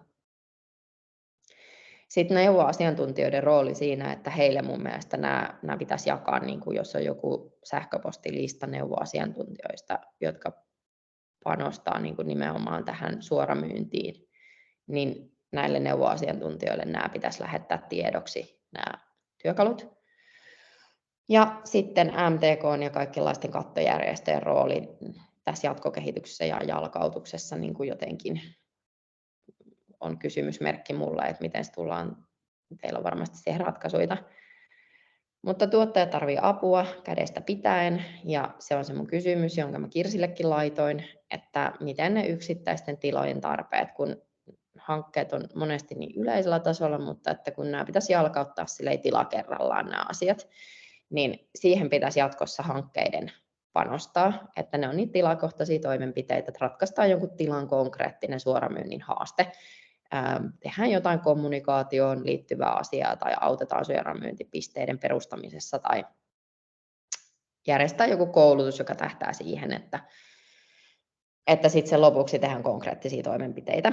S4: Sitten neuvoasiantuntijoiden rooli siinä, että heille mun mielestä nämä pitäisi jakaa, niin kuin jos on joku sähköpostilista neuvoasiantuntijoista, jotka panostaa niin kuin nimenomaan tähän suoramyyntiin, niin näille neuvoasiantuntijoille nämä pitäisi lähettää tiedoksi nämä työkalut. Ja sitten MTK ja kaikenlaisten kattojärjestöjen rooli tässä jatkokehityksessä ja jalkautuksessa niin kuin jotenkin on kysymysmerkki mulle, että miten se tullaan, teillä on varmasti siihen ratkaisuja. Mutta tuottaja tarvitsee apua kädestä pitäen, ja se on se mun kysymys, jonka mä Kirsillekin laitoin, että miten ne yksittäisten tilojen tarpeet, kun hankkeet on monesti niin yleisellä tasolla, mutta että kun nämä pitäisi jalkauttaa silleen tila kerrallaan nämä asiat, niin siihen pitäisi jatkossa hankkeiden panostaa, että ne on niitä tilakohtaisia toimenpiteitä, että ratkaistaan jonkun tilan konkreettinen suoramyynnin haaste, tehdään jotain kommunikaatioon liittyvää asiaa tai autetaan suoramyyntipisteiden perustamisessa tai järjestetään joku koulutus, joka tähtää siihen, että sitten sen lopuksi tehdään konkreettisia toimenpiteitä.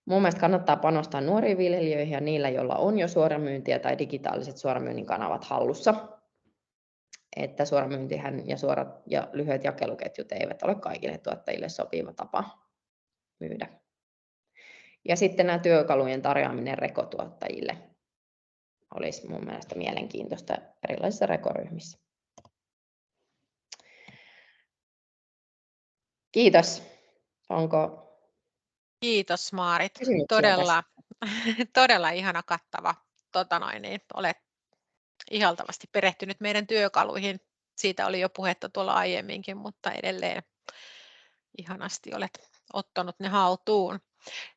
S4: Mun mielestä kannattaa panostaa nuoriin viljelijöihin ja niillä, joilla on jo suoramyyntiä tai digitaaliset suoramyynnin kanavat hallussa. Että suoramyyntihän ja suorat ja lyhyet jakeluketjut eivät ole kaikille tuottajille sopiva tapa myydä. Ja sitten nämä työkalujen tarjoaminen rekotuottajille olisi mun mielestä mielenkiintoista erilaisissa rekoryhmissä. Kiitos. Onko
S1: Kiitos Maarit.
S4: kysymyksiä
S1: Todella ihana kattava. Olet ihaltavasti perehtynyt meidän työkaluihin. Siitä oli jo puhetta tuolla aiemminkin, mutta edelleen ihanasti olet ottanut ne haltuun.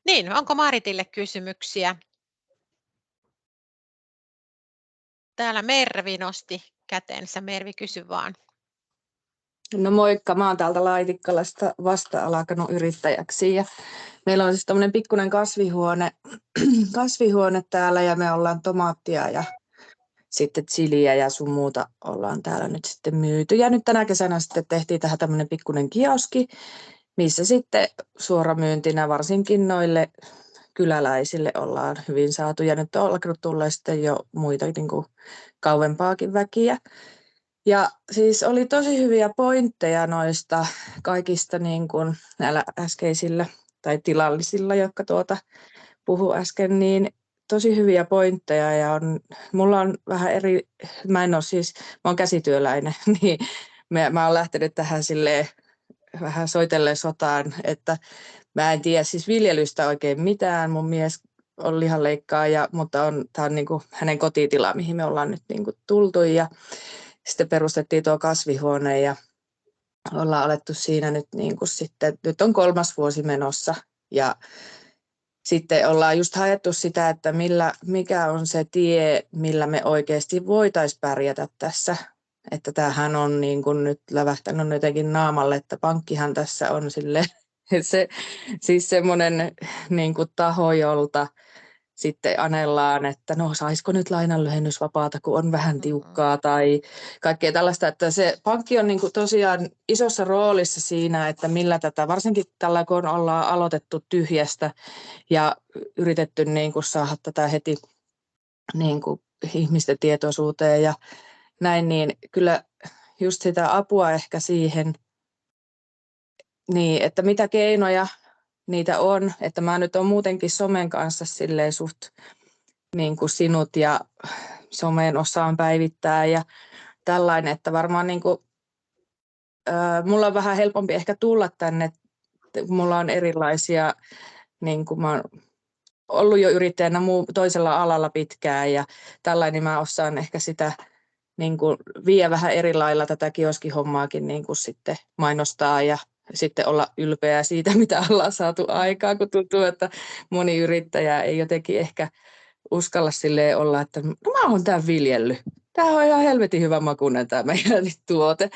S1: Niin, onko Maaritille kysymyksiä? Täällä Mervi nosti kätensä. Mervi, kysy vaan.
S8: No moikka, mä oon täältä Laitikkalasta vasta alkanut yrittäjäksi ja meillä on siis tämmöinen pikkuinen kasvihuone täällä ja me ollaan tomaattia ja sitten chiliä ja sun muuta ollaan täällä nyt sitten myyty. Ja nyt tänä kesänä sitten tehtiin tähän tämmöinen pikkuinen kioski, missä sitten suoramyyntinä varsinkin noille kyläläisille ollaan hyvin saatu. Ja nyt on alkanut tulla sitten jo muita niin kuin kauempaakin väkiä. Ja siis oli tosi hyviä pointteja noista kaikista niin kuin näillä äskeisillä tai tilallisilla, jotka puhu äsken, niin tosi hyviä pointteja ja mulla on vähän eri, mä oon käsityöläinen, niin mä oon lähtenyt tähän silleen vähän soitellen sotaan, että mä en tiedä siis viljelystä oikein mitään, mun mies on lihanleikkaaja, mutta tää on niinku hänen kotitila, mihin me ollaan nyt niinku tultu ja sitten perustettiin tuo kasvihuone ja ollaan alettu siinä nyt niinku sitten, nyt on 3. vuosi menossa ja sitten ollaan just haettu sitä, että mikä on se tie, millä me oikeasti voitaisiin pärjätä tässä. Että tämähän on niin kuin nyt lävähtänyt jotenkin naamalle, että pankkihan tässä on siis semmoinen niin kuin taho, jolta sitten anellaan, että no saisiko nyt lainanlyhennysvapaata, kun on vähän tiukkaa tai kaikkea tällaista, että se pankki on niin kuin tosiaan isossa roolissa siinä, että millä tätä, varsinkin tällä kun ollaan aloitettu tyhjästä ja yritetty niin kuin saada tätä heti niin kuin ihmisten tietoisuuteen ja näin, niin kyllä just sitä apua ehkä siihen, niin, että mitä keinoja niitä on, että mä nyt on muutenkin somen kanssa silleen suht niin kuin sinut ja someen osaan päivittää ja tällainen, että varmaan niin kuin, mulla on vähän helpompi ehkä tulla tänne, mulla on erilaisia, niin kuin mä oon ollut jo yrittäjänä toisella alalla pitkään ja tällainen mä osaan ehkä sitä niin kuin vie vähän eri lailla tätä kioskihommaakin niin kuin sitten mainostaa ja sitten olla ylpeä siitä, mitä ollaan saatu aikaan, kun tuntuu, että moni yrittäjä ei jotenkin ehkä uskalla silleen olla, että no mä oon tämän viljellyt. Tämä on ihan helvetin hyvä makuinen tämä meidän tuote.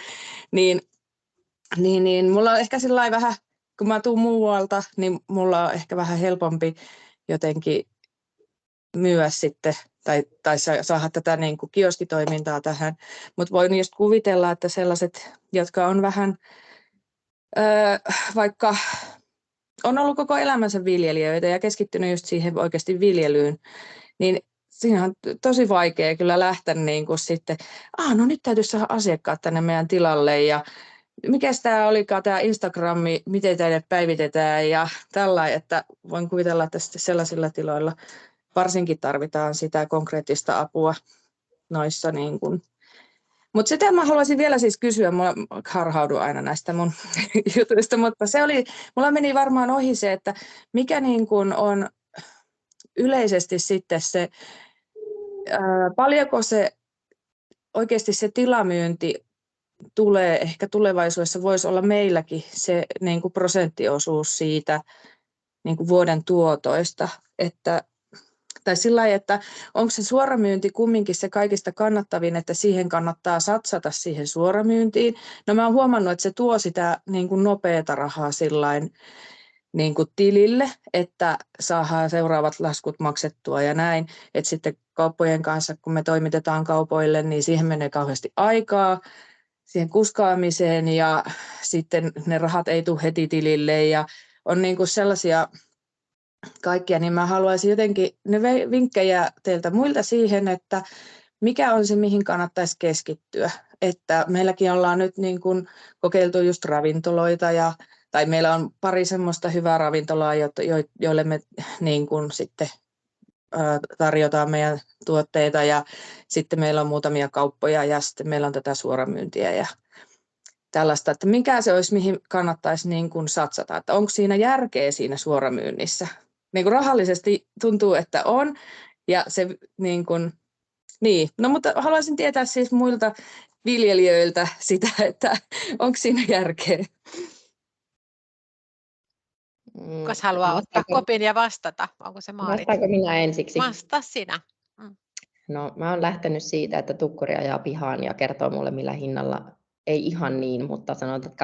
S8: Niin, mulla on ehkä sillä vähän, kun mä tuun muualta, niin mulla on ehkä vähän helpompi jotenkin myyä sitten tai saada tätä niin kuin kioskitoimintaa tähän. Mutta voin just kuvitella, että sellaiset, jotka on vähän vaikka on ollut koko elämänsä viljelijöitä ja keskittynyt just siihen oikeasti viljelyyn, niin siinä on tosi vaikea kyllä lähteä niin kuin sitten, no nyt täytyy saada asiakkaat tänne meidän tilalle ja mikäs tämä olikaan tämä Instagrami, miten teidät päivitetään ja tällainen, että voin kuvitella, että sitten sellaisilla tiloilla varsinkin tarvitaan sitä konkreettista apua noissa niin kuin. Mutta sitä mä haluaisin vielä siis kysyä, mä harhaudun aina näistä mun jutuista, mutta mulla meni varmaan ohi se, että mikä niin kuin on yleisesti sitten se, paljonko se oikeasti se tilamyynti tulee, ehkä tulevaisuudessa voisi olla meilläkin se niin kuin prosenttiosuus siitä niin kuin vuoden tuotoista, tai sillä lailla, että onko se suoramyynti kumminkin se kaikista kannattavin, että siihen kannattaa satsata siihen suoramyyntiin. No mä oon huomannut, että se tuo sitä niin kuin nopeata rahaa sillain niin kuin tilille, että saadaan seuraavat laskut maksettua ja näin. Että sitten kauppojen kanssa, kun me toimitetaan kaupoille, niin siihen menee kauheasti aikaa siihen kuskaamiseen ja sitten ne rahat ei tule heti tilille ja on niin kuin sellaisia kaikkia, niin mä haluaisin jotenkin ne vinkkejä teiltä muilta siihen, että mikä on se, mihin kannattaisi keskittyä. Että meilläkin ollaan nyt niin kuin kokeiltu just ravintoloita, tai meillä on pari semmoista hyvää ravintolaa, joille me niin kuin sitten tarjotaan meidän tuotteita, ja sitten meillä on muutamia kauppoja, ja sitten meillä on tätä suoramyyntiä ja tällaista, että mikä se olisi, mihin kannattaisi niin kuin satsata, että onko siinä järkeä siinä suoramyynnissä. Niin kuin rahallisesti tuntuu, että on, ja se niin kuin, niin. No mutta haluaisin tietää siis muilta viljelijöiltä sitä, että onko siinä järkeä.
S1: Kukas haluaa ottaa kopin ja vastata? Onko se Maarit?
S4: Vastaanko minä ensiksi?
S1: Vastaa sinä.
S4: No mä oon lähtenyt siitä, että tukkuri ajaa pihaan ja kertoo mulle millä hinnalla. Ei ihan niin, mutta sanotaan, että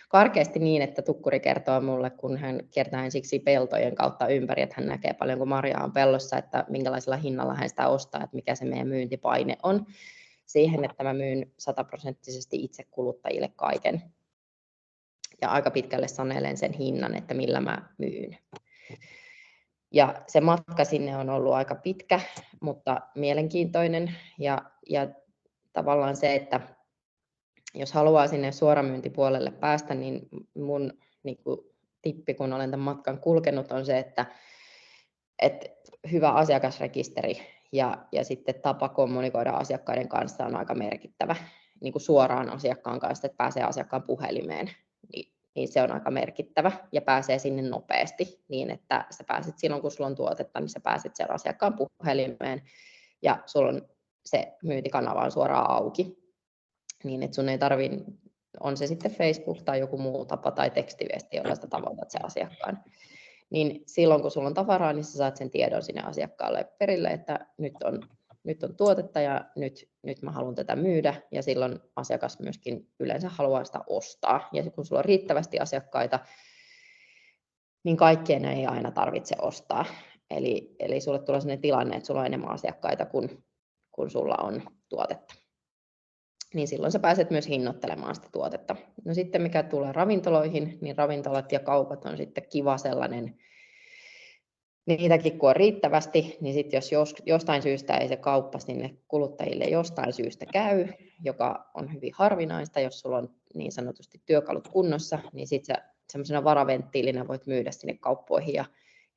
S4: karkeasti niin, että tukkuri kertoo mulle, kun hän kiertää ensiksi peltojen kautta ympäri, että hän näkee paljon, kun marjaa on pellossa, että minkälaisella hinnalla hän sitä ostaa, että mikä se meidän myyntipaine on siihen, että mä myyn 100% itse kuluttajille kaiken. Ja aika pitkälle sanelen sen hinnan, että millä mä myyn. Ja se matka sinne on ollut aika pitkä, mutta mielenkiintoinen. Ja tavallaan se, että jos haluaa sinne suoramyyntipuolelle päästä, niin mun niin kuin tippi, kun olen tämän matkan kulkenut, on se, että hyvä asiakasrekisteri ja sitten tapa kommunikoida asiakkaiden kanssa on aika merkittävä. Niin kuin suoraan asiakkaan kanssa, että pääsee asiakkaan puhelimeen, niin se on aika merkittävä ja pääsee sinne nopeasti niin, että sä pääset silloin, kun sulla on tuotetta, niin sä pääset siellä asiakkaan puhelimeen ja sulla on se myyntikanava on suoraan auki. Niin, että sun ei tarvitse, on se sitten Facebook tai joku muu tapa tai tekstiviesti, jolla sitä tavoitat sen asiakkaan. Niin silloin, kun sulla on tavaraa, niin sä saat sen tiedon sinne asiakkaalle perille, että nyt on tuotetta ja nyt mä haluan tätä myydä. Ja silloin asiakas myöskin yleensä haluaa sitä ostaa. Ja kun sulla on riittävästi asiakkaita, niin kaikkien ei aina tarvitse ostaa. Eli sulle tulee sellainen tilanne, että sulla on enemmän asiakkaita kuin sulla on tuotetta. Niin silloin sä pääset myös hinnoittelemaan sitä tuotetta. No sitten mikä tulee ravintoloihin, niin ravintolat ja kaupat on sitten kiva sellainen, niitäkin kun on riittävästi, niin sitten jos jostain syystä ei se kauppa sinne kuluttajille jostain syystä käy, joka on hyvin harvinaista, jos sulla on niin sanotusti työkalut kunnossa, niin sitten sä semmoisena varaventtiilinä voit myydä sinne kauppoihin ja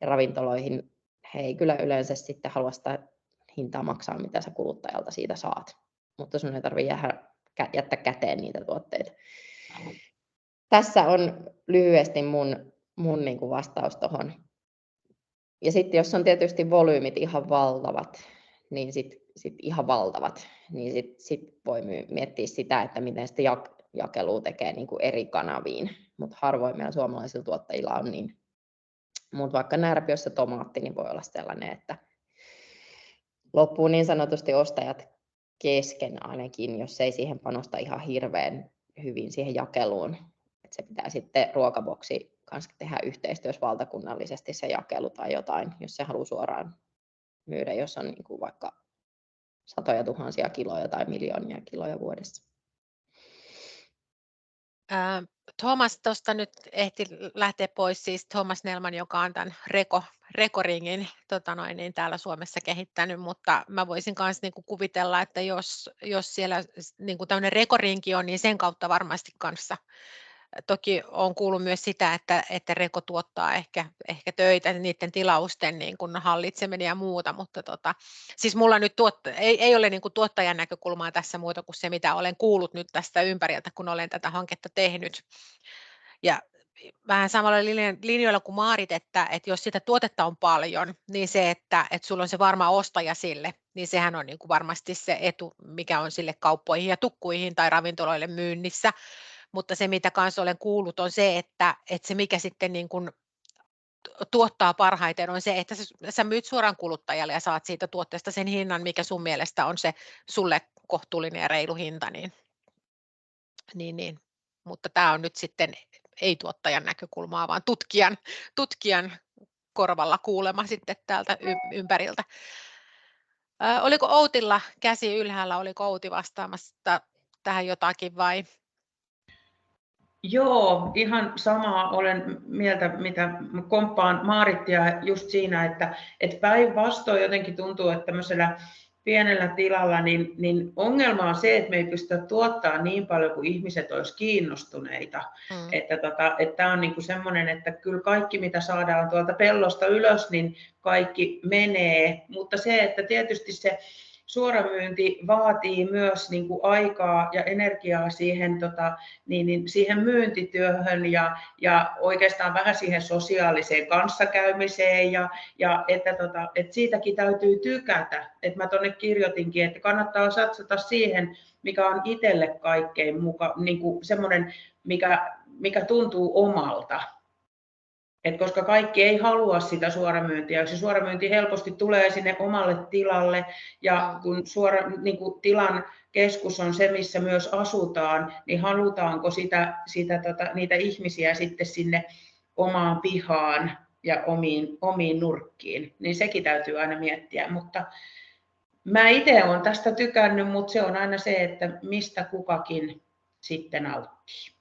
S4: ravintoloihin. He ei kyllä yleensä sitten halua sitä hintaa maksaa, mitä sä kuluttajalta siitä saat. Mutta sun ei tarvitse jättää käteen niitä tuotteita. Tässä on lyhyesti mun niin kuin vastaus tuohon. Ja sitten jos on tietysti volyymit ihan valtavat, niin sit voi miettiä sitä, että miten sitä jakelua tekee niin kuin eri kanaviin. Mutta harvoin meillä suomalaisilla tuottajilla on niin. Mutta vaikka närpiössä tomaatti, niin voi olla sellainen, että loppuu niin sanotusti ostajat kesken ainakin, jos ei siihen panosta ihan hirveän hyvin siihen jakeluun. Et se pitää sitten ruokaboksi kanssa tehdä yhteistyössä valtakunnallisesti se jakelu tai jotain, jos se haluaa suoraan myydä, jos on niin kuin vaikka satoja tuhansia kiloja tai miljoonia kiloja vuodessa.
S1: Thomas tuosta nyt ehti lähteä pois, siis Thomas Nelman, joka on tämän Rekoringin niin täällä Suomessa kehittänyt, mutta mä voisin myös niinku kuvitella, että jos siellä niinku tämmöinen Rekorinki on, niin sen kautta varmasti kanssa. Toki olen kuullut myös sitä, että Reko tuottaa ehkä töitä niiden tilausten niin kuin hallitseminen ja muuta, mutta siis mulla nyt ei ole niin kuin tuottajan näkökulmaa tässä muuta kuin se, mitä olen kuullut nyt tästä ympäriltä, kun olen tätä hanketta tehnyt. Ja vähän samalla linjoilla kuin Maarit, että jos sitä tuotetta on paljon, niin se, että sulla on se varma ostaja sille, niin sehän on niin kuin varmasti se etu, mikä on sille kauppoihin ja tukkuihin tai ravintoloille myynnissä. Mutta se, mitä kanssa olen kuullut, on se, että se mikä sitten niin kuin tuottaa parhaiten on se, että sä myyt suoraan kuluttajalle ja saat siitä tuotteesta sen hinnan, mikä sun mielestä on se sulle kohtuullinen ja reilu hinta. Niin. Mutta tämä on nyt sitten ei tuottajan näkökulmaa, vaan tutkijan korvalla kuulema sitten täältä ympäriltä. Oliko Outilla käsi ylhäällä, oliko Outi vastaamassa tähän jotakin vai?
S7: Joo, ihan samaa olen mieltä, mitä komppaan Maarittia just siinä, että päinvastoin jotenkin tuntuu, että tämmöisellä pienellä tilalla, niin ongelma on se, että me ei pystytä tuottamaan niin paljon kuin ihmiset olisi kiinnostuneita. Että tämä on niinku semmoinen, että kyllä kaikki mitä saadaan tuolta pellosta ylös, niin kaikki menee, mutta se, että tietysti se suoramyynti vaatii myös niin kuin aikaa ja energiaa siihen, siihen myyntityöhön ja oikeastaan vähän siihen sosiaaliseen kanssakäymiseen ja että siitäkin täytyy tykätä. Et mä tuonne kirjoitinkin, että kannattaa satsata siihen, mikä on itselle kaikkein niin kuin semmoinen, mikä tuntuu omalta. Koska kaikki ei halua sitä suoramyyntiä, se suoramyynti helposti tulee sinne omalle tilalle ja kun tilan keskus on se, missä myös asutaan, niin halutaanko niitä ihmisiä sitten sinne omaan pihaan ja omiin nurkkiin, niin sekin täytyy aina miettiä, mutta mä itse olen tästä tykännyt, mutta se on aina se, että mistä kukakin sitten nauttii.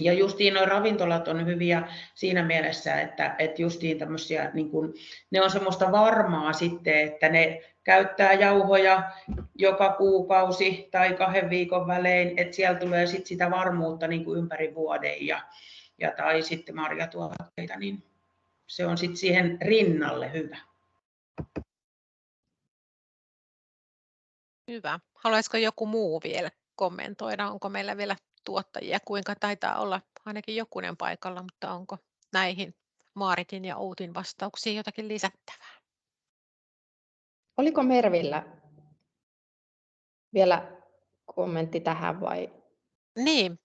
S7: Ja justiin nuo ravintolat on hyviä siinä mielessä, että justiin tämmöisiä, niin kun, ne on semmoista varmaa sitten, että ne käyttää jauhoja joka kuukausi tai 2 viikon välein, että siellä tulee sit sitä varmuutta niin kuin ympäri vuoden ja tai sitten marjatuotteita, niin se on sitten siihen rinnalle hyvä.
S1: Hyvä. Haluaisiko joku muu vielä kommentoida? Onko meillä vielä tuottajia? Kuinka taitaa olla ainakin jokunen paikalla, mutta onko näihin Maaritin ja Outin vastauksiin jotakin lisättävää?
S4: Oliko Mervillä vielä kommentti tähän vai?
S1: Niin,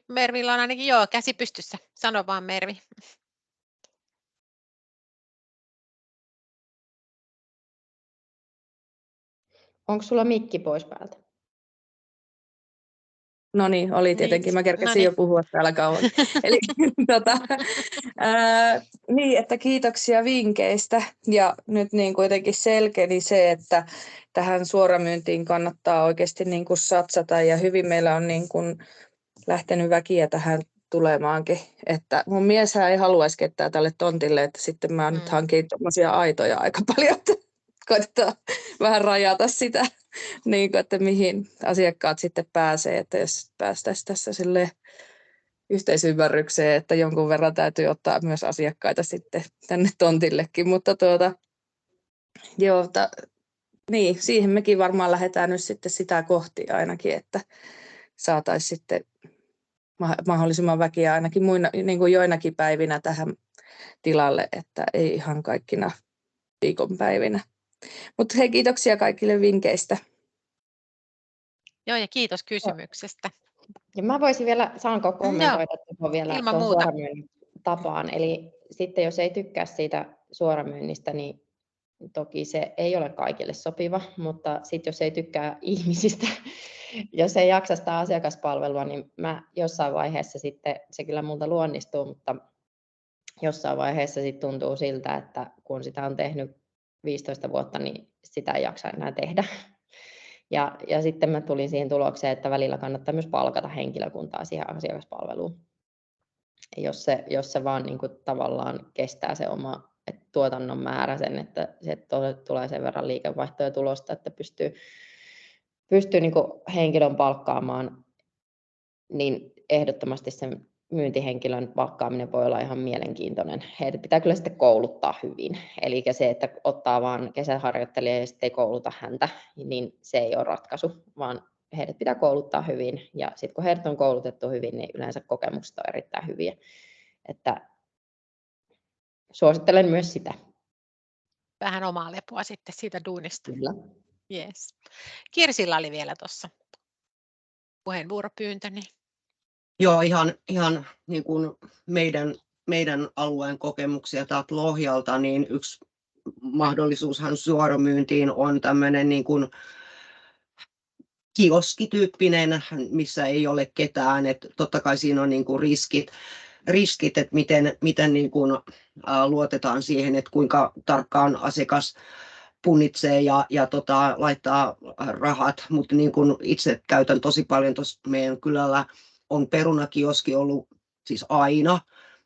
S1: Mervillä on ainakin käsi pystyssä. Sano vaan Mervi.
S4: Onko sulla mikki pois päältä?
S8: No niin, oli tietenkin. Mä kerkesin jo puhua täällä kauan. Eli niin, että kiitoksia vinkkeistä. Ja nyt niin kuitenkin selkeni se, että tähän suoramyyntiin kannattaa oikeasti niin kuin satsata. Ja hyvin meillä on niin kuin lähtenyt väkiä tähän tulemaankin. Että mun mieshän ei haluaisi ketään tälle tontille, että sitten mä nyt hankin tommosia aitoja aika paljon, että koitetaan vähän rajata sitä, niin kuin, että mihin asiakkaat sitten pääsee, että jos päästäisiin tässä silleen yhteisymmärrykseen, että jonkun verran täytyy ottaa myös asiakkaita sitten tänne tontillekin, mutta niin, siihen mekin varmaan lähdetään nyt sitten sitä kohti ainakin, että saataisiin sitten mahdollisimman väkiä ainakin niin kuin joinakin päivinä tähän tilalle, että ei ihan kaikkina viikonpäivinä. Mutta hei, kiitoksia kaikille vinkkeistä.
S1: Joo, ja kiitos kysymyksestä.
S4: Ja mä voisin vielä, saanko kommentoida vielä tuon suoramyynnin tapaan? Eli sitten jos ei tykkää siitä suoramyynnistä, niin toki se ei ole kaikille sopiva, mutta sitten jos ei tykkää ihmisistä, jos ei jaksa sitä asiakaspalvelua, niin mä jossain vaiheessa sitten, se kyllä multa luonnistuu, mutta jossain vaiheessa sitten tuntuu siltä, että kun sitä on tehnyt 15 vuotta, niin sitä ei jaksa enää tehdä. Ja sitten mä tulin siihen tulokseen, että välillä kannattaa myös palkata henkilökuntaa siihen asiakaspalveluun. Jos se vaan niin kuin tavallaan kestää se oma tuotannon määrä sen, että se tulee sen verran liikevaihtoa ja tulosta, että pystyy niin kuin henkilön palkkaamaan, niin ehdottomasti sen myyntihenkilön palkkaaminen voi olla ihan mielenkiintoinen. Heitä pitää kyllä sitten kouluttaa hyvin. Eli se, että ottaa vaan kesäharjoittelijaa ja sitten ei kouluta häntä, niin se ei ole ratkaisu, vaan heidät pitää kouluttaa hyvin. Ja sitten kun heidät on koulutettu hyvin, niin yleensä kokemukset on erittäin hyviä. Että suosittelen myös sitä.
S1: Vähän omaa lepoa sitten siitä duunista.
S4: Kyllä.
S1: Yes. Kirsillä oli vielä tuossa puheenvuoropyyntö. Niin.
S2: Joo, ihan niin kuin meidän alueen kokemuksia täältä Lohjalta, niin yksi mahdollisuushan suoramyyntiin on tämmöinen niin kuin kioskityyppinen, missä ei ole ketään, että totta kai siinä on niin kuin riskit, että miten niin kuin, luotetaan siihen, että kuinka tarkkaan asiakas punnitsee ja laittaa rahat, mutta niin kuin itse käytän tosi paljon tuossa meidän kylällä on perunakioski ollut siis aina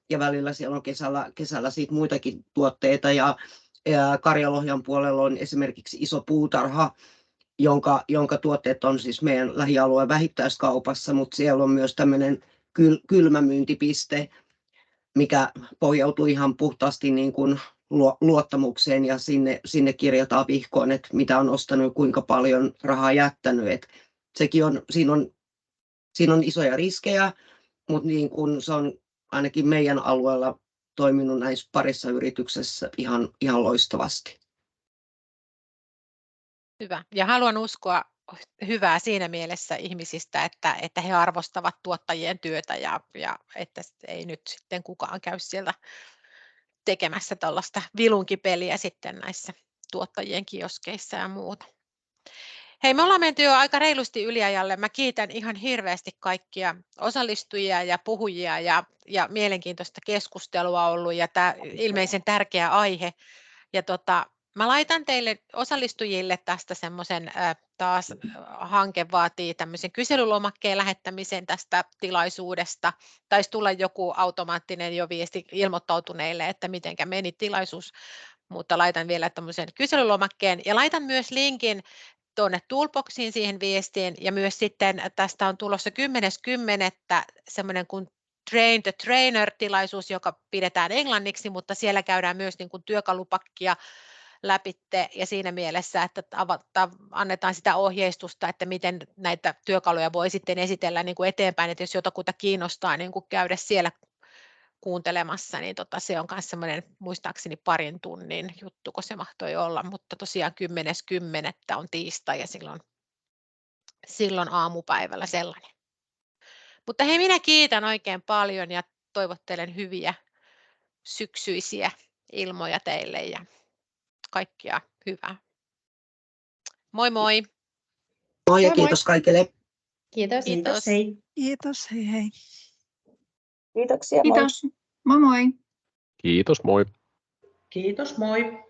S2: ja välillä siellä on kesällä siitä muitakin tuotteita ja Karjalohjan puolella on esimerkiksi iso puutarha, jonka tuotteet on siis meidän lähialueen vähittäiskaupassa, mutta siellä on myös tämmöinen kylmämyyntipiste, mikä pohjautuu ihan puhtaasti niin kuin luottamukseen ja sinne kirjataan vihkoon, että mitä on ostanut, kuinka paljon rahaa jättänyt. Et sekin on, siinä on isoja riskejä, mutta niin kuin se on ainakin meidän alueella toiminut näissä parissa yrityksessä ihan loistavasti.
S1: Hyvä. Ja haluan uskoa hyvää siinä mielessä ihmisistä, että he arvostavat tuottajien työtä ja että ei nyt sitten kukaan käy sieltä tekemässä tällaista vilunkipeliä sitten näissä tuottajien kioskeissa ja muuta. Hei, me ollaan menty jo aika reilusti yliajalle. Mä kiitän ihan hirveästi kaikkia osallistujia ja puhujia ja mielenkiintoista keskustelua ollut ja tämä ilmeisen tärkeä aihe. Ja mä laitan teille osallistujille tästä semmoisen, taas hanke vaatii tämmöisen kyselylomakkeen lähettämisen tästä tilaisuudesta. Taisi tulla joku automaattinen jo viesti ilmoittautuneille, että mitenkä meni tilaisuus, mutta laitan vielä tämmöisen kyselylomakkeen ja laitan myös linkin tuonne Toolboxiin siihen viestiin, ja myös sitten tästä on tulossa 10.10. semmoinen kuin Train the Trainer-tilaisuus, joka pidetään englanniksi, mutta siellä käydään myös niin kuin työkalupakkia läpitte, ja siinä mielessä, että annetaan sitä ohjeistusta, että miten näitä työkaluja voi sitten esitellä niin kuin eteenpäin, että jos jotakuta kiinnostaa niin kuin käydä siellä kuuntelemassa, niin se on myös semmoinen muistaakseni 2 tunnin juttu, kun se mahtoi olla, mutta tosiaan 10.10. on tiistai ja silloin aamupäivällä sellainen. Mutta hei, minä kiitän oikein paljon ja toivottelen hyviä syksyisiä ilmoja teille ja kaikkia hyvää. Moi moi!
S2: Moi ja
S4: Moi moi.
S2: kiitos kaikille.
S4: Kiitos.
S1: Kiitos.
S5: Hei.
S6: Kiitos, hei hei.
S8: Kiitoksia, moi.
S3: Kiitos. Moi moi.
S9: Kiitos, moi.
S7: Kiitos, moi.